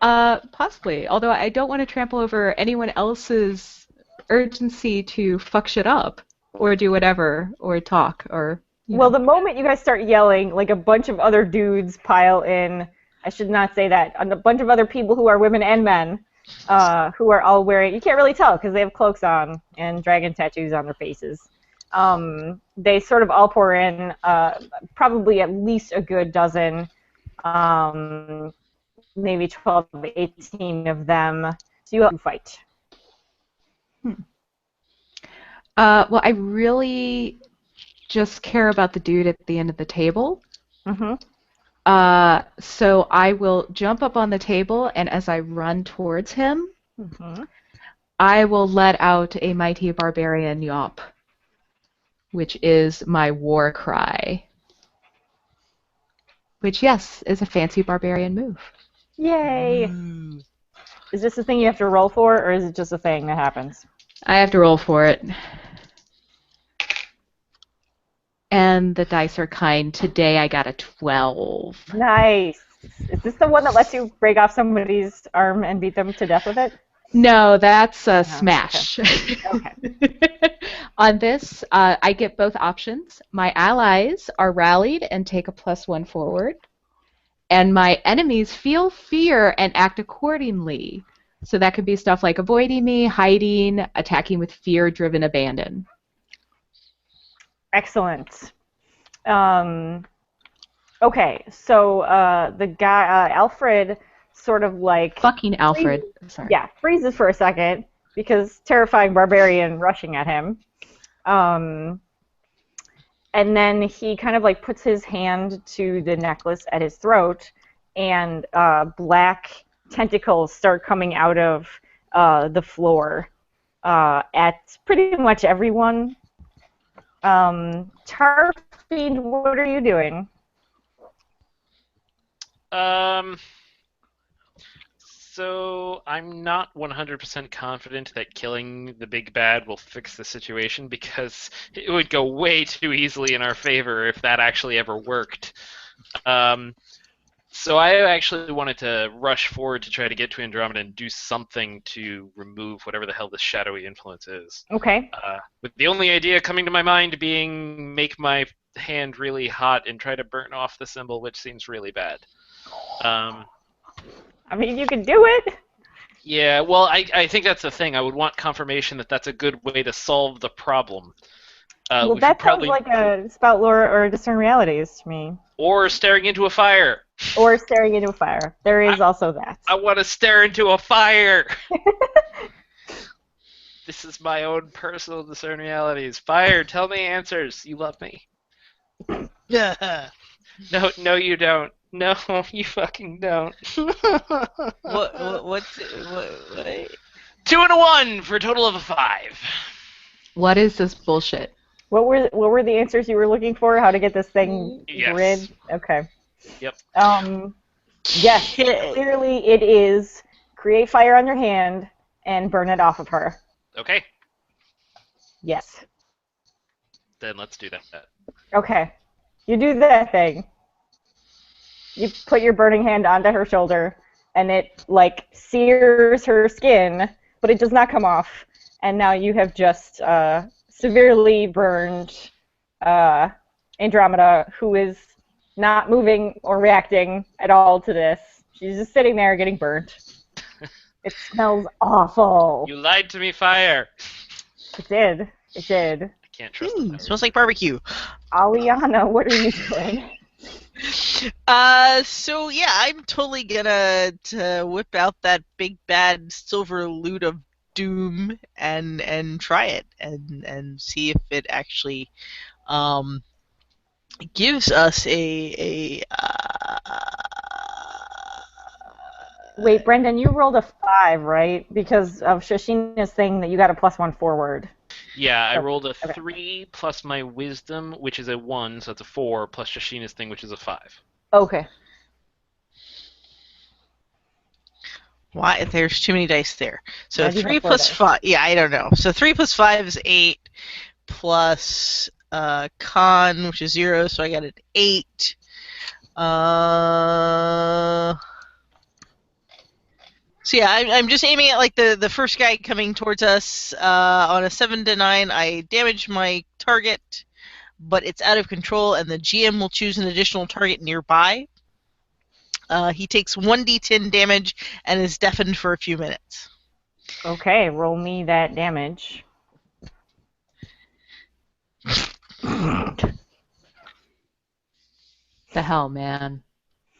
Possibly. Although I don't want to trample over anyone else's urgency to fuck shit up, or do whatever, or talk, or. Well, the moment you guys start yelling, like a bunch of other dudes pile in. I should not say that. A bunch of other people who are women and men, who are all wearing. You can't really tell because they have cloaks on and dragon tattoos on their faces. They sort of all pour in. Probably at least a good dozen. Maybe 12 to 18 of them. So you have to fight. Well, I really just care about the dude at the end of the table. Mm-hmm. So I will jump up on the table, and as I run towards him, Mm-hmm. I will let out a mighty barbarian yawp, which is my war cry. Which, yes, is a fancy barbarian move. Yay! Is this a thing you have to roll for, or is it just a thing that happens? I have to roll for it. And the dice are kind. Today I got a 12. Nice. Is this the one that lets you break off somebody's arm and beat them to death with it? No, that's a Oh, smash. Okay. On this, I get both options. My allies are rallied and take a +1 forward. And my enemies feel fear and act accordingly. So that could be stuff like avoiding me, hiding, attacking with fear-driven abandon. Excellent. Okay, so the guy, Alfred, sort of like... Fucking Alfred. Sorry. Yeah, freezes for a second because terrifying barbarian rushing at him. And then he kind of like puts his hand to the necklace at his throat, and black tentacles start coming out of the floor at pretty much everyone. Tarfiend, what are you doing? So I'm not 100% confident that killing the big bad will fix the situation, because it would go way too easily in our favor if that actually ever worked. So I actually wanted to rush forward to try to get to Andromeda and do something to remove whatever the hell this shadowy influence is. Okay. With the only idea coming to my mind being make my hand really hot and try to burn off the symbol, which seems really bad. I mean, you can do it. Yeah, well, I think that's the thing. I would want confirmation that that's a good way to solve the problem. Well, We that should probably... sounds like a spout lore or discern realities to me. Or staring into a fire. Or staring into a fire. There is also that. I want to stare into a fire. This is my own personal discern realities. Fire, tell me answers. You love me. No, you don't. No, you fucking don't. What? 2 and a 1 for a total of a 5. What is this bullshit? What were the answers you were looking for? How to get this thing Yes. rid? Okay. Yep. Yes, clearly it is create fire on your hand and burn it off of her. Okay. Yes. Then let's do that. Okay. You do that thing. You put your burning hand onto her shoulder, and it, like, sears her skin, but it does not come off. And now you have just severely burned Andromeda, who is not moving or reacting at all to this. She's just sitting there getting burnt. It smells awful. You lied to me, fire. It did. It did. I can't trust them. Smells like barbecue. Aliana, what are you doing? So yeah, I'm totally gonna whip out that big bad silver loot of doom and try it and see if it actually gives us a Wait, Brendan, you rolled a 5, right? Because of Shashina's thing that you got a +1 forward. Yeah, I Oh, rolled a okay. 3 plus my wisdom, which is a 1, so that's a 4, plus Shashina's thing, which is a 5. Okay. why there's too many dice there. So Why do you 3 have 4 plus dice? 5. Yeah, I don't know. So 3 plus 5 is 8 plus con, which is 0, so I got an 8. So yeah, I'm just aiming at like the first guy coming towards us. On a 7 to 9, I damage my target, but it's out of control, and the GM will choose an additional target nearby. He takes 1d10 damage and is deafened for a few minutes. Okay, roll me that damage. The hell, man.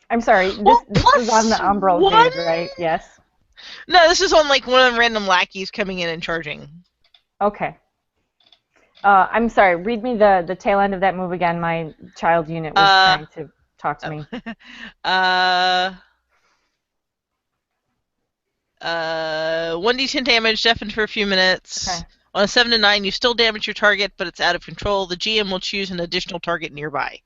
I'm sorry, Well, this was on the Umbral 1? grid, right? Yes. No, this is on like one of the random lackeys coming in and charging. Okay. I'm sorry, read me the tail end of that move again. My child unit was trying to talk to me. 1d10 damage, deafened for a few minutes. Okay. On a 7 to 9, you still damage your target, but it's out of control. The GM will choose an additional target nearby.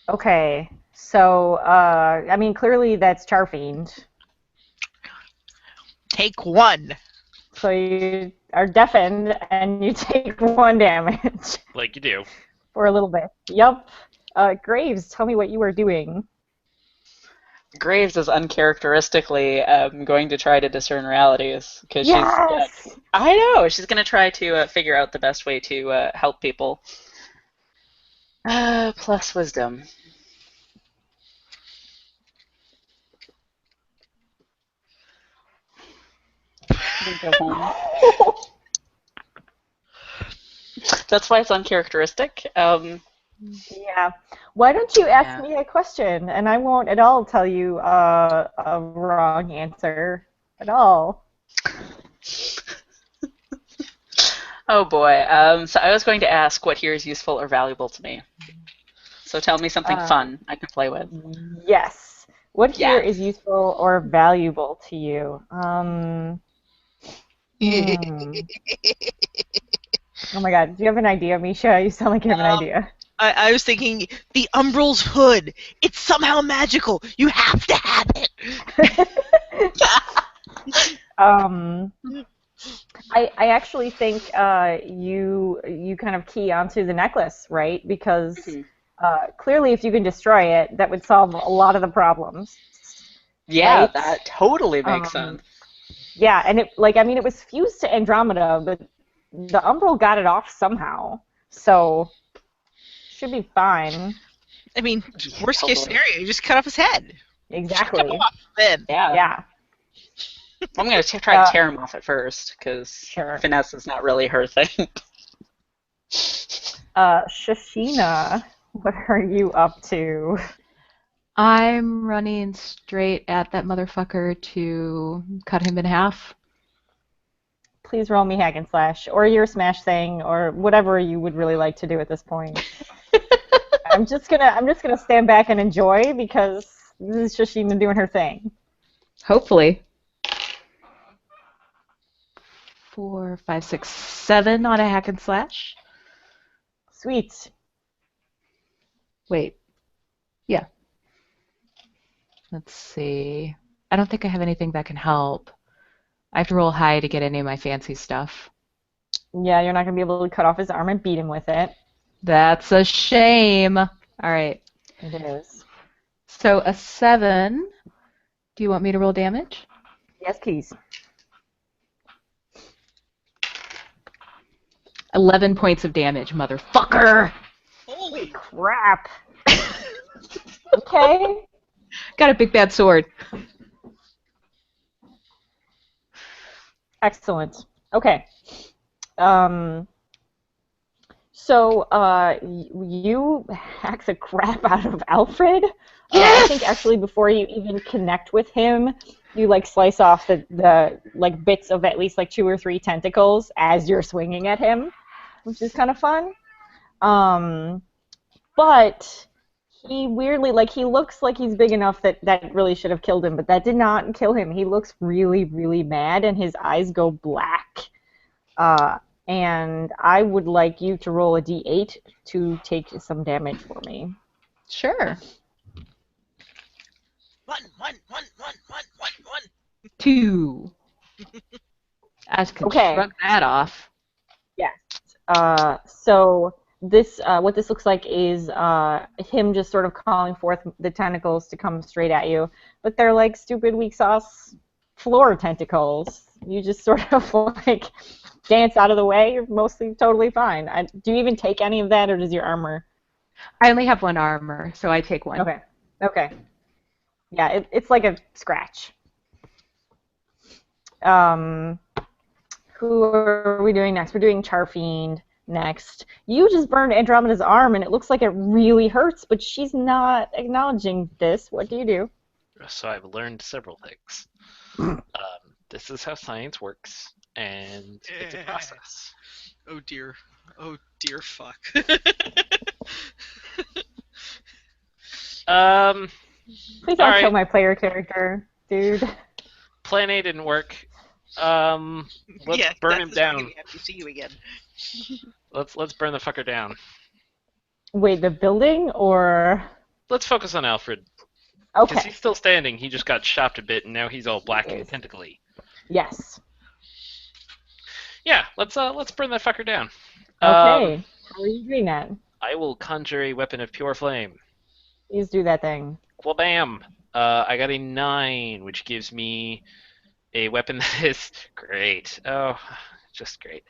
Okay. So, I mean, clearly that's Charfiend. Take 1. So you are deafened, and you take 1 damage Like you do. for a little bit. Yup. Graves, tell me what you are doing. Graves is uncharacteristically going to try to discern realities because Yes! I know she's going to try to figure out the best way to help people. Plus wisdom. Go home. That's why it's uncharacteristic. Yeah. Why don't you ask Yeah. me a question, and I won't at all tell you a wrong answer at all. Oh boy. So I was going to ask what here is useful or valuable to me. So tell me something fun I can play with. Yes. What here Yeah. is useful or valuable to you? Oh my god, do you have an idea, Misha? You sound like you have an idea. I was thinking, the Umbral's hood. It's somehow magical. You have to have it. I actually think you kind of key onto the necklace, right? Because clearly, if you can destroy it, that would solve a lot of the problems. Yeah, Right? that totally makes sense. Yeah, and it it was fused to Andromeda, but the Umbral got it off somehow, so should be fine. I mean, worst case Totally. scenario, you just cut off his head. Exactly. Cut him off then. Yeah. Yeah. I'm going to try to tear him off at first because Sure. finesse is not really her thing. Shashina, what are you up to? I'm running straight at that motherfucker to cut him in half. Please roll me hack and slash, or your smash thing, or whatever you would really like to do at this point. I'm just gonna stand back and enjoy because this is Shashina doing her thing. Hopefully. 4, 5, 6, 7 on a hack and slash. Sweet. Wait. Yeah. Let's see. I don't think I have anything that can help. I have to roll high to get any of my fancy stuff. Yeah, you're not going to be able to cut off his arm and beat him with it. That's a shame. All right. It is. So a 7. Do you want me to roll damage? Yes, please. 11 points of damage, motherfucker. Holy Crap. Okay. Got a big bad sword. Excellent. Okay. So you hack the crap out of Alfred. Yes! I think actually before you even connect with him, you like slice off the like bits of at least like 2 or 3 tentacles as you're swinging at him, which is kind of fun. But he weirdly, like, he looks like he's big enough that really should have killed him, but that did not kill him. He looks really, really mad, and his eyes go black. And I would like you to roll a d8 to take some damage for me. Sure. 1. 2. I can shrug that off. Yes. So this, what this looks like is him just sort of calling forth the tentacles to come straight at you, but they're like stupid weak sauce floor tentacles. You just sort of like dance out of the way. You're mostly totally fine. Do you even take any of that, or does your armor? I only have 1 armor, so I take 1. Okay. Okay. Yeah, it's like a scratch. Who are we doing next? We're doing Charfiend next. You just burned Andromeda's arm, and it looks like it really hurts, but she's not acknowledging this. What do you do? So I've learned several things. This is how science works, and it's a process. Oh dear fuck. Please don't kill my player character, dude. Plan A didn't work. Let's burn him down. Happy to see you again. Let's burn the fucker down. Wait, the building or? Let's focus on Alfred. Okay. Because he's still standing. He just got chopped a bit, and now he's all black and tentacly. Yes. Yeah, let's burn that fucker down. Okay. How are you doing that? I will conjure a weapon of pure flame. Please do that thing. Well, bam! I got a 9, which gives me a weapon that is great. Oh, just great.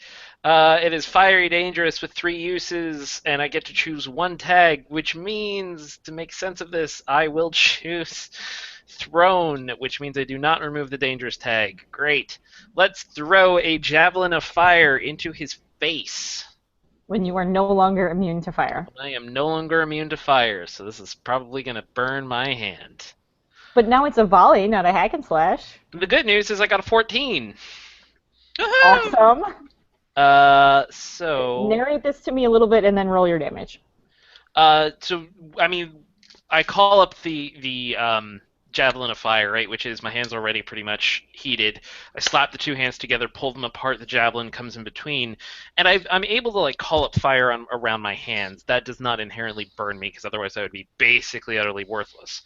It is fiery dangerous with 3 uses, and I get to choose 1 tag, which means, to make sense of this, I will choose thrown, which means I do not remove the dangerous tag. Great. Let's throw a javelin of fire into his face. When you are no longer immune to fire. I am no longer immune to fire, so this is probably going to burn my hand. But now it's a volley, not a hack and slash. The good news is I got a 14. Awesome. So narrate this to me a little bit and then roll your damage. So I mean, I call up the javelin of fire, right, which is my hands already pretty much heated. I slap the 2 hands together, pull them apart. The javelin comes in between, and I'm able to like call up fire around my hands. That does not inherently burn me, because otherwise I would be basically utterly worthless.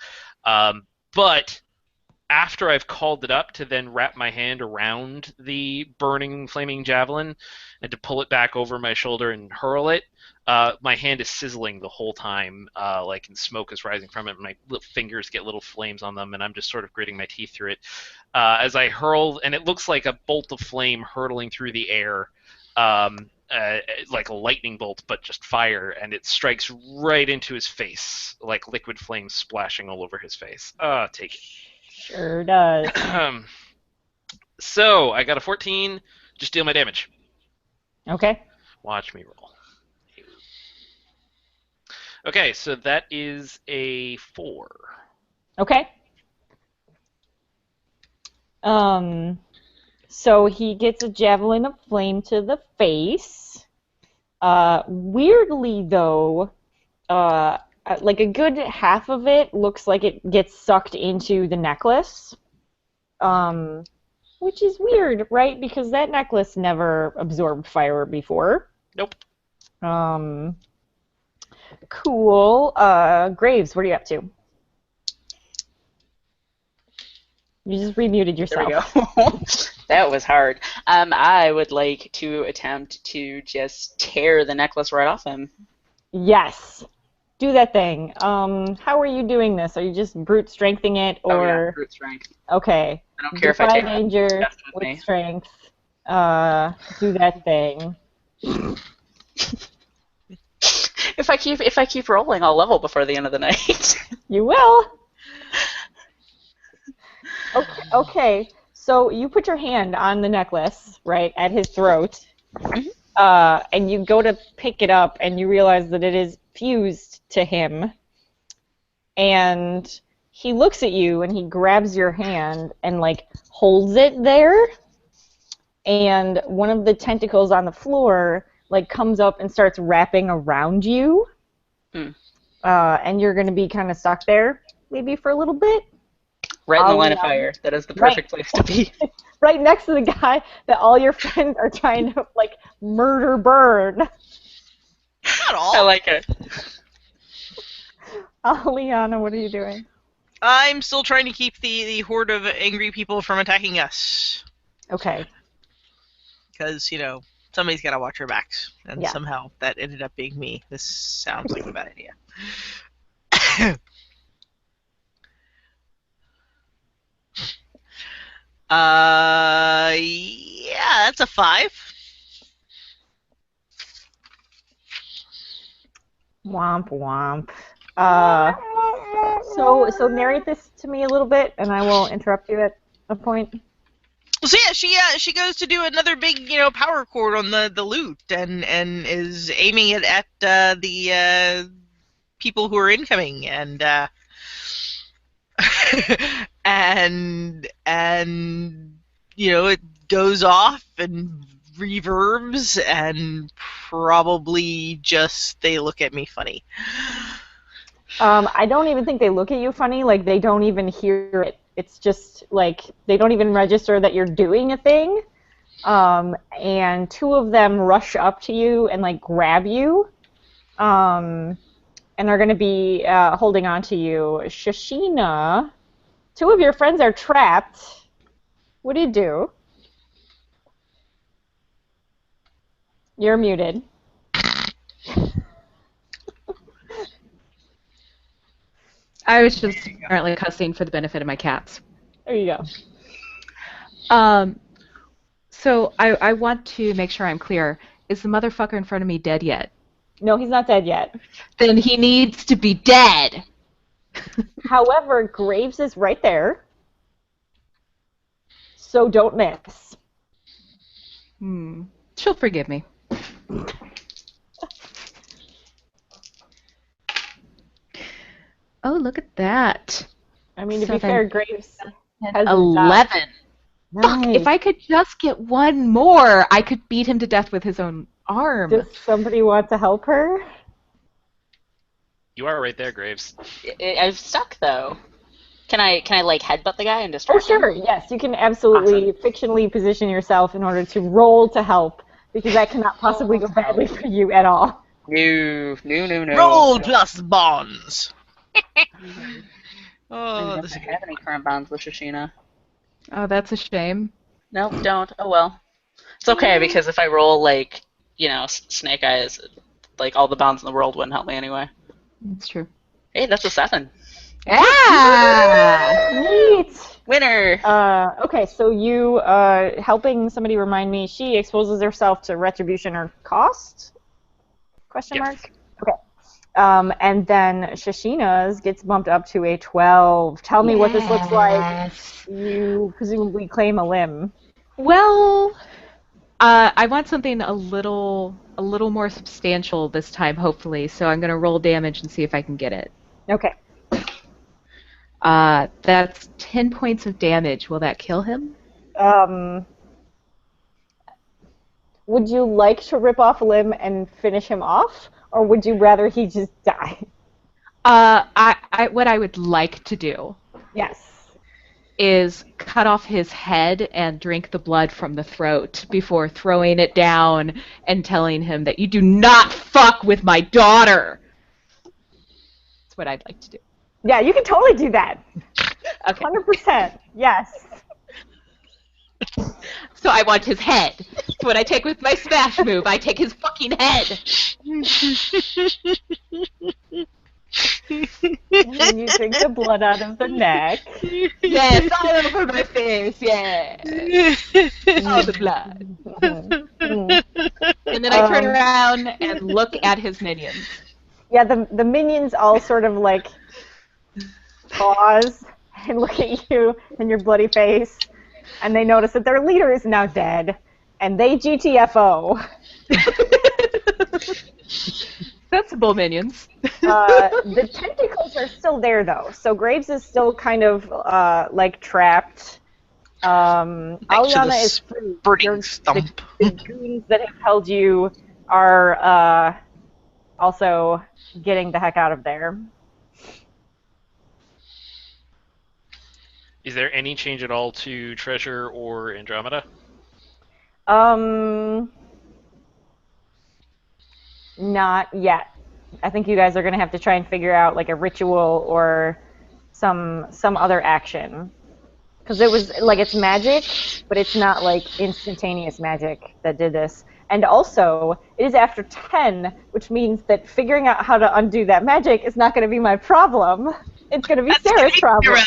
But after I've called it up to then wrap my hand around the burning, flaming javelin and to pull it back over my shoulder and hurl it, my hand is sizzling the whole time, and smoke is rising from it. My little fingers get little flames on them, and I'm just sort of gritting my teeth through it as I hurl, and it looks like a bolt of flame hurtling through the air, like a lightning bolt, but just fire, and it strikes right into his face, like liquid flames splashing all over his face. Take it. Sure does. So, I got a 14. Just deal my damage. Okay. Watch me roll. Okay, so that is a 4. Okay. So he gets a javelin of flame to the face. Weirdly, though, like a good half of it looks like it gets sucked into the necklace. Which is weird, right? Because that necklace never absorbed fire before. Nope. Cool. Graves, what are you up to? You just remuted yourself. There we go. That was hard. I would like to attempt to just tear the necklace right off him. Yes. Do that thing. How are you doing this? Are you just brute strengthing it, Oh yeah, or brute strength. okay? I don't care if I Defy take danger test with with me. strength. Do that thing. If I keep rolling, I'll level before the end of the night. You will. Okay. Okay. So you put your hand on the necklace, right, at his throat, and you go to pick it up, and you realize that it is fused to him. And he looks at you, and he grabs your hand and like holds it there. And one of the tentacles on the floor like comes up and starts wrapping around you. And you're going to be kind of stuck there, maybe for a little bit. Right in the line of fire. That is the perfect place to be. Right next to the guy that all your friends are trying to like murder burn. Not all. I like it. Liana, what are you doing? I'm still trying to keep the horde of angry people from attacking us. Okay. Because, somebody's got to watch our backs. And Yeah. somehow that ended up being me. This sounds like a bad idea. Yeah, that's a 5. Womp womp. So narrate this to me a little bit, and I will interrupt you at a point. So yeah, she goes to do another big, power chord on the lute, and is aiming it at the people who are incoming, and and it goes off and reverbs, and probably just they look at me funny. I don't even think they look at you funny. Like, they don't even hear it. It's just like they don't even register that you're doing a thing. And two of them rush up to you and like grab you, and are going to be holding on to you. Shashina, two of your friends are trapped. What do you do? You're muted. I was just apparently cussing for the benefit of my cats. There you go. So I want to make sure I'm clear. Is the motherfucker in front of me dead yet? No, he's not dead yet. Then he needs to be dead. However, Graves is right there. So don't miss. She'll forgive me. Oh, look at that. I mean, to be 7, fair, Graves has 11. Fuck, Nice. if I could just get one more, I could beat him to death with his own arm. Does somebody want to help her? You are right there, Graves. I'm stuck though. Can I like headbutt the guy and distract Oh, sure. Yes, you can absolutely fictionally position yourself in order to roll to help, because that cannot possibly go badly for you at all. him? No. Roll plus bonds. I Oh, don't have any current bonds with Shashina. Oh, that's a shame. Nope, don't. Oh well. It's okay because if I roll like, Snake Eyes, like all the bonds in the world wouldn't help me anyway. That's true. Hey, that's a 7. Yeah! Neat. Winner. Okay, so you helping somebody remind me. She exposes herself to retribution or cost? Question Yes. mark. Okay. And then Shashina's gets bumped up to a 12. Tell me what this looks like. You presumably claim a limb. Well, I want something a little more substantial this time, hopefully. So I'm gonna roll damage and see if I can get it. Okay. That's 10 points of damage. Will that kill him? Would you like to rip off a limb and finish him off, or would you rather he just die? What I would like to do Yes. is cut off his head and drink the blood from the throat before throwing it down and telling him that you do not fuck with my daughter. That's what I'd like to do. Yeah, you can totally do that. Okay. 100%. Yes. So I want his head. So when I take with my smash move, I take his fucking head. And you drink the blood out of the neck. Yes, all over my face, yeah. All the blood. And then I turn around and look at his minions. Yeah, the minions all sort of like pause and look at you and your bloody face, and they notice that their leader is now dead, and they GTFO. Sensible minions. The tentacles are still there, though, so Graves is still kind of like trapped. Aliana is free. Burning stump. The goons that have held you are also getting the heck out of there. Is there any change at all to Treasure or Andromeda? Not yet. I think you guys are going to have to try and figure out like a ritual or some other action. Because it was like it's magic, but it's not like instantaneous magic that did this. And also, it is after 10, which means that figuring out how to undo that magic is not going to be my problem. It's going to be Sarah's problem.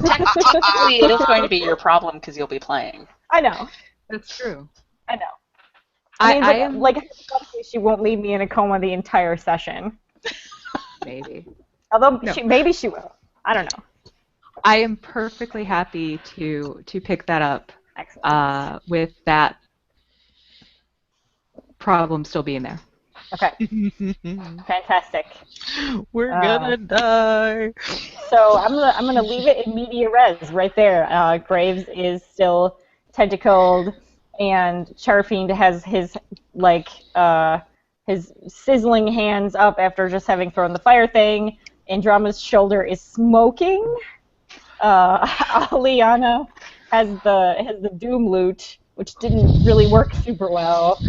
Technically, it is going to be your problem because you'll be playing. I know. That's true. I know. I mean, I am like, she won't leave me in a coma the entire session. maybe. Although, No. maybe she will. I don't know. I am perfectly happy to pick that up Excellent. with that problem still being there. Okay. Fantastic. We're gonna die. So I'm gonna leave it in media res right there. Graves is still tentacled, and Charfiend has his his sizzling hands up after just having thrown the fire thing. Andromeda's shoulder is smoking. Aliana has the doom loot, which didn't really work super well.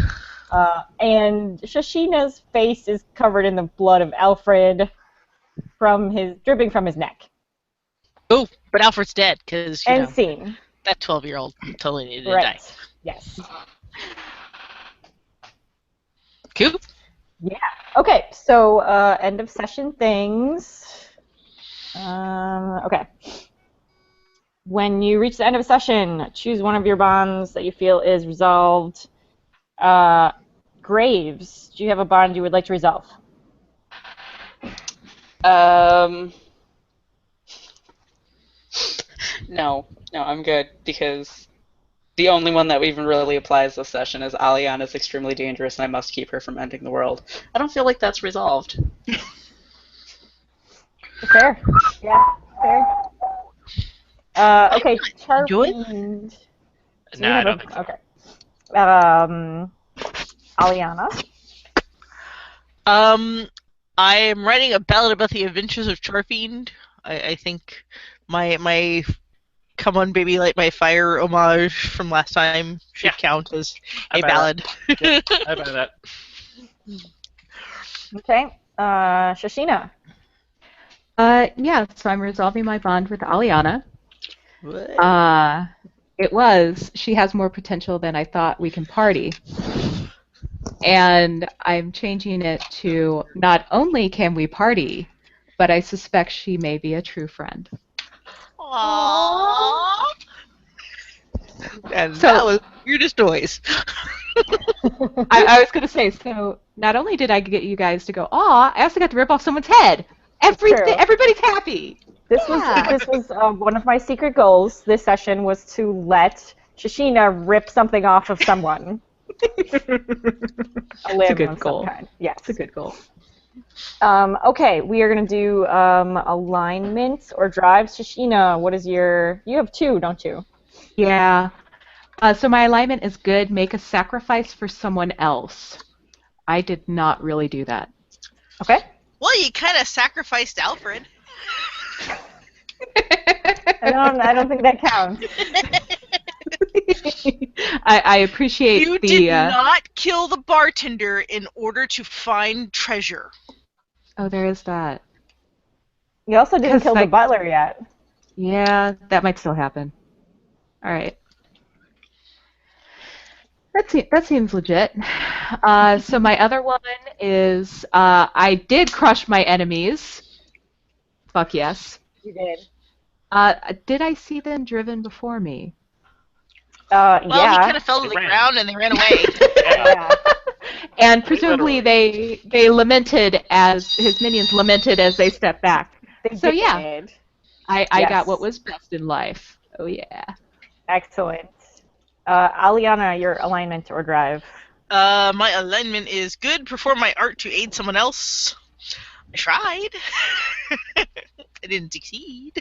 And Shashina's face is covered in the blood of Alfred dripping from his neck. Oh, but Alfred's dead because And scene. that 12-year-old totally needed to Right. die. Yes. Cool. Yeah. Okay. So end of session things. Okay. When you reach the end of a session, choose one of your bonds that you feel is resolved. Graves, do you have a bond you would like to resolve? No, I'm good because the only one that even really applies this session is Aliana is extremely dangerous and I must keep her from ending the world. I don't feel like that's resolved. Fair. Yeah, fair. Okay, Charfiend. No, I don't think so. Okay. Aliana. I am writing a ballad about the adventures of Charfiend. I think my Come On Baby Light My Fire homage from last time should count as I a buy ballad. Yep, I buy that. Okay. Shashina. Yeah, so I'm resolving my bond with Aliana. She has more potential than I thought we can party. And I'm changing it to not only can we party, but I suspect she may be a true friend. Aww. And So- that was weirdest noise. I was going to say, so not only did I get you guys to go, aw, I also got to rip off someone's head. True. Everybody's happy. This was one of my secret goals this session was to let Shashina rip something off of someone. A limb a good of goal. some kind. Yes. It's a good goal. Okay, we are going to do alignments or drives. Shashina, what is you have 2, don't you? Yeah. So my alignment is good. Make a sacrifice for someone else. I did not really do that. Okay. Well, you kind of sacrificed Alfred. I don't think that counts. I appreciate You the. did not kill the bartender in order to find treasure. Oh, there is that. You also didn't 'Cause, kill the like- butler yet. Yeah, that might still happen. All right. That seems legit. So my other one is I did crush my enemies. Fuck yes. You did. Did I see them driven before me? Well, he Yeah. kind of fell to They the ran. ground and they ran away. Yeah. Yeah. And presumably they lamented as his minions lamented as they stepped back. They So did. yeah, I Yes. got what was best in life. Oh yeah. Excellent. Aliana, your alignment or drive. My alignment is good. Perform my art to aid someone else. I tried. I didn't succeed.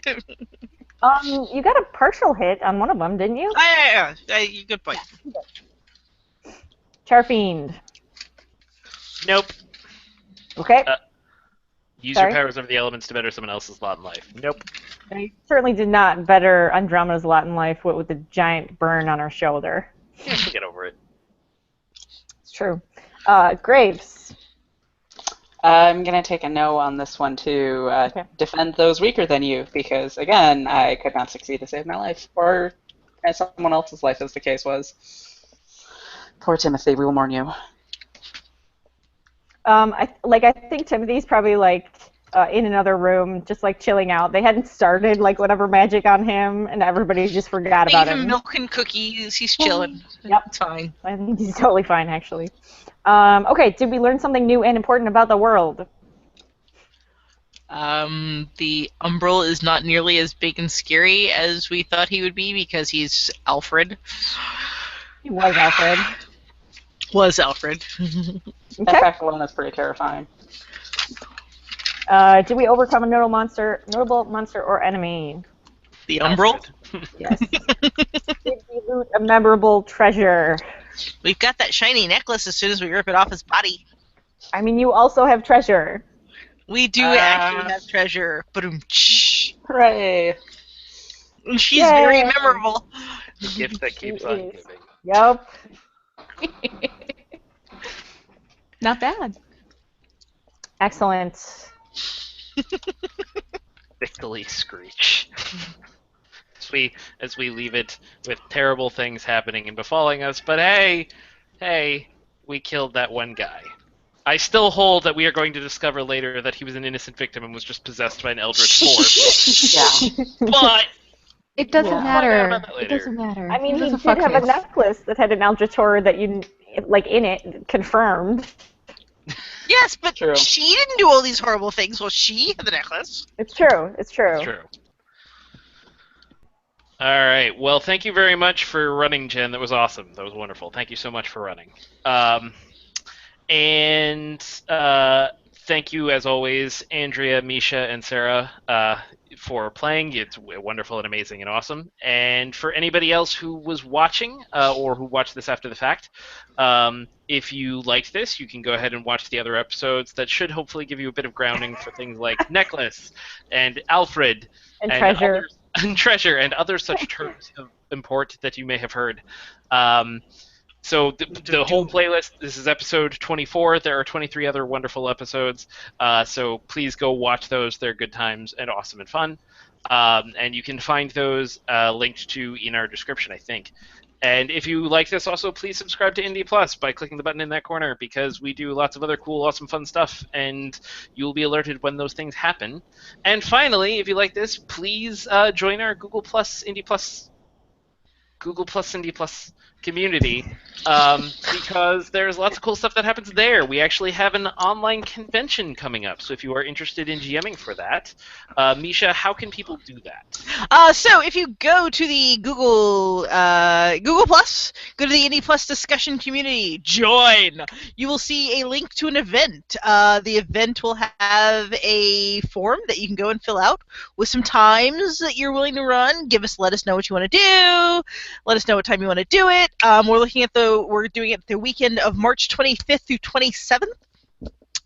You got a partial hit on one of them, didn't you? Yeah. Good point. Charfiend. Nope. Okay. Use Sorry? your powers over the elements to better someone else's lot in life. Nope. I certainly did not better Andromeda's lot in life with the giant burn on her shoulder. Yeah, she'll get over it. It's true. Graves. I'm going to take a no on this one to Okay. defend those weaker than you, because, again, I could not succeed to save my life, or someone else's life, as the case was. Poor Timothy, we will mourn you. I think Timothy's probably in another room, just chilling out. They hadn't started whatever magic on him, and everybody just forgot They about give him him. milk and cookies. He's chilling. Yep. It's fine. I think he's totally fine, actually. Okay, did we learn something new and important about the world? The Umbral is not nearly as big and scary as we thought he would be because he's Alfred. He was Alfred. Was Alfred. That Okay. fact alone is pretty terrifying. Did we overcome a notable monster or enemy? The Umbral. Yes. Did we loot a memorable treasure? We've got that shiny necklace as soon as we rip it off his body. I mean, you also have treasure. We do actually have treasure. Boom. Hooray! She's Yay. very memorable. The gift that keeps It on is. giving. Yep. Not bad. Excellent. Thickly screech. As we leave it with terrible things happening and befalling us, but hey, we killed that one guy. I still hold that we are going to discover later that he was an innocent victim and was just possessed by an eldritch force. Yeah. But It doesn't Yeah. matter. Find out about that It later. doesn't matter. I mean, he was a did have a fuckface. necklace that had an Eldritch horror that you, in it, confirmed. Yes, but True. she didn't do all these horrible things. Well, she had the necklace. It's true. It's true. it's true. All right. Well, thank you very much for running, Jen. That was awesome. That was wonderful. Thank you so much for running. Thank you, as always, Andrea, Misha, and Sarah, for playing. It's wonderful and amazing and awesome. And for anybody else who was watching or who watched this after the fact, if you liked this, you can go ahead and watch the other episodes that should hopefully give you a bit of grounding for things like Necklace and Alfred And treasure. others- and treasure and other such terms of import that you may have heard. So the whole playlist, this is episode 24. There are 23 other wonderful episodes. So please go watch those. They're good times and awesome and fun. And you can find those linked to in our description, I think. And if you like this, also please subscribe to Indie Plus by clicking the button in that corner, because we do lots of other cool, awesome, fun stuff, and you'll be alerted when those things happen. And finally, if you like this, please join our Google Plus Indie Plus community, because there's lots of cool stuff that happens there. We actually have an online convention coming up, so if you are interested in GMing for that, Misha, how can people do that? So if you go to the Google Plus, go to the Indie Plus discussion community, join. You will see a link to an event. The event will have a form that you can go and fill out with some times that you're willing to run. Let us know what you want to do. Let us know what time you want to do it. We're doing it the weekend of March 25th through 27th.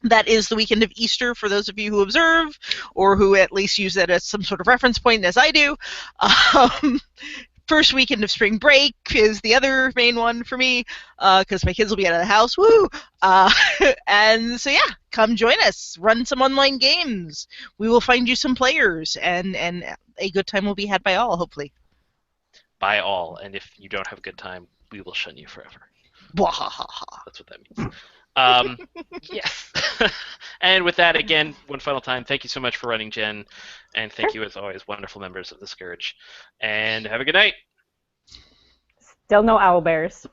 That is the weekend of Easter for those of you who observe, or who at least use that as some sort of reference point, as I do. First weekend of spring break is the other main one for me, because my kids will be out of the house. Woo! And so yeah, come join us. Run some online games. We will find you some players, and a good time will be had by all, hopefully. By all, and if you don't have a good time, we will shun you forever. Bwahaha. That's what that means. Yes. And with that, again, one final time, thank you so much for running, Jenn, and thank you, as always, wonderful members of the Scourge. And have a good night. Still no owlbears.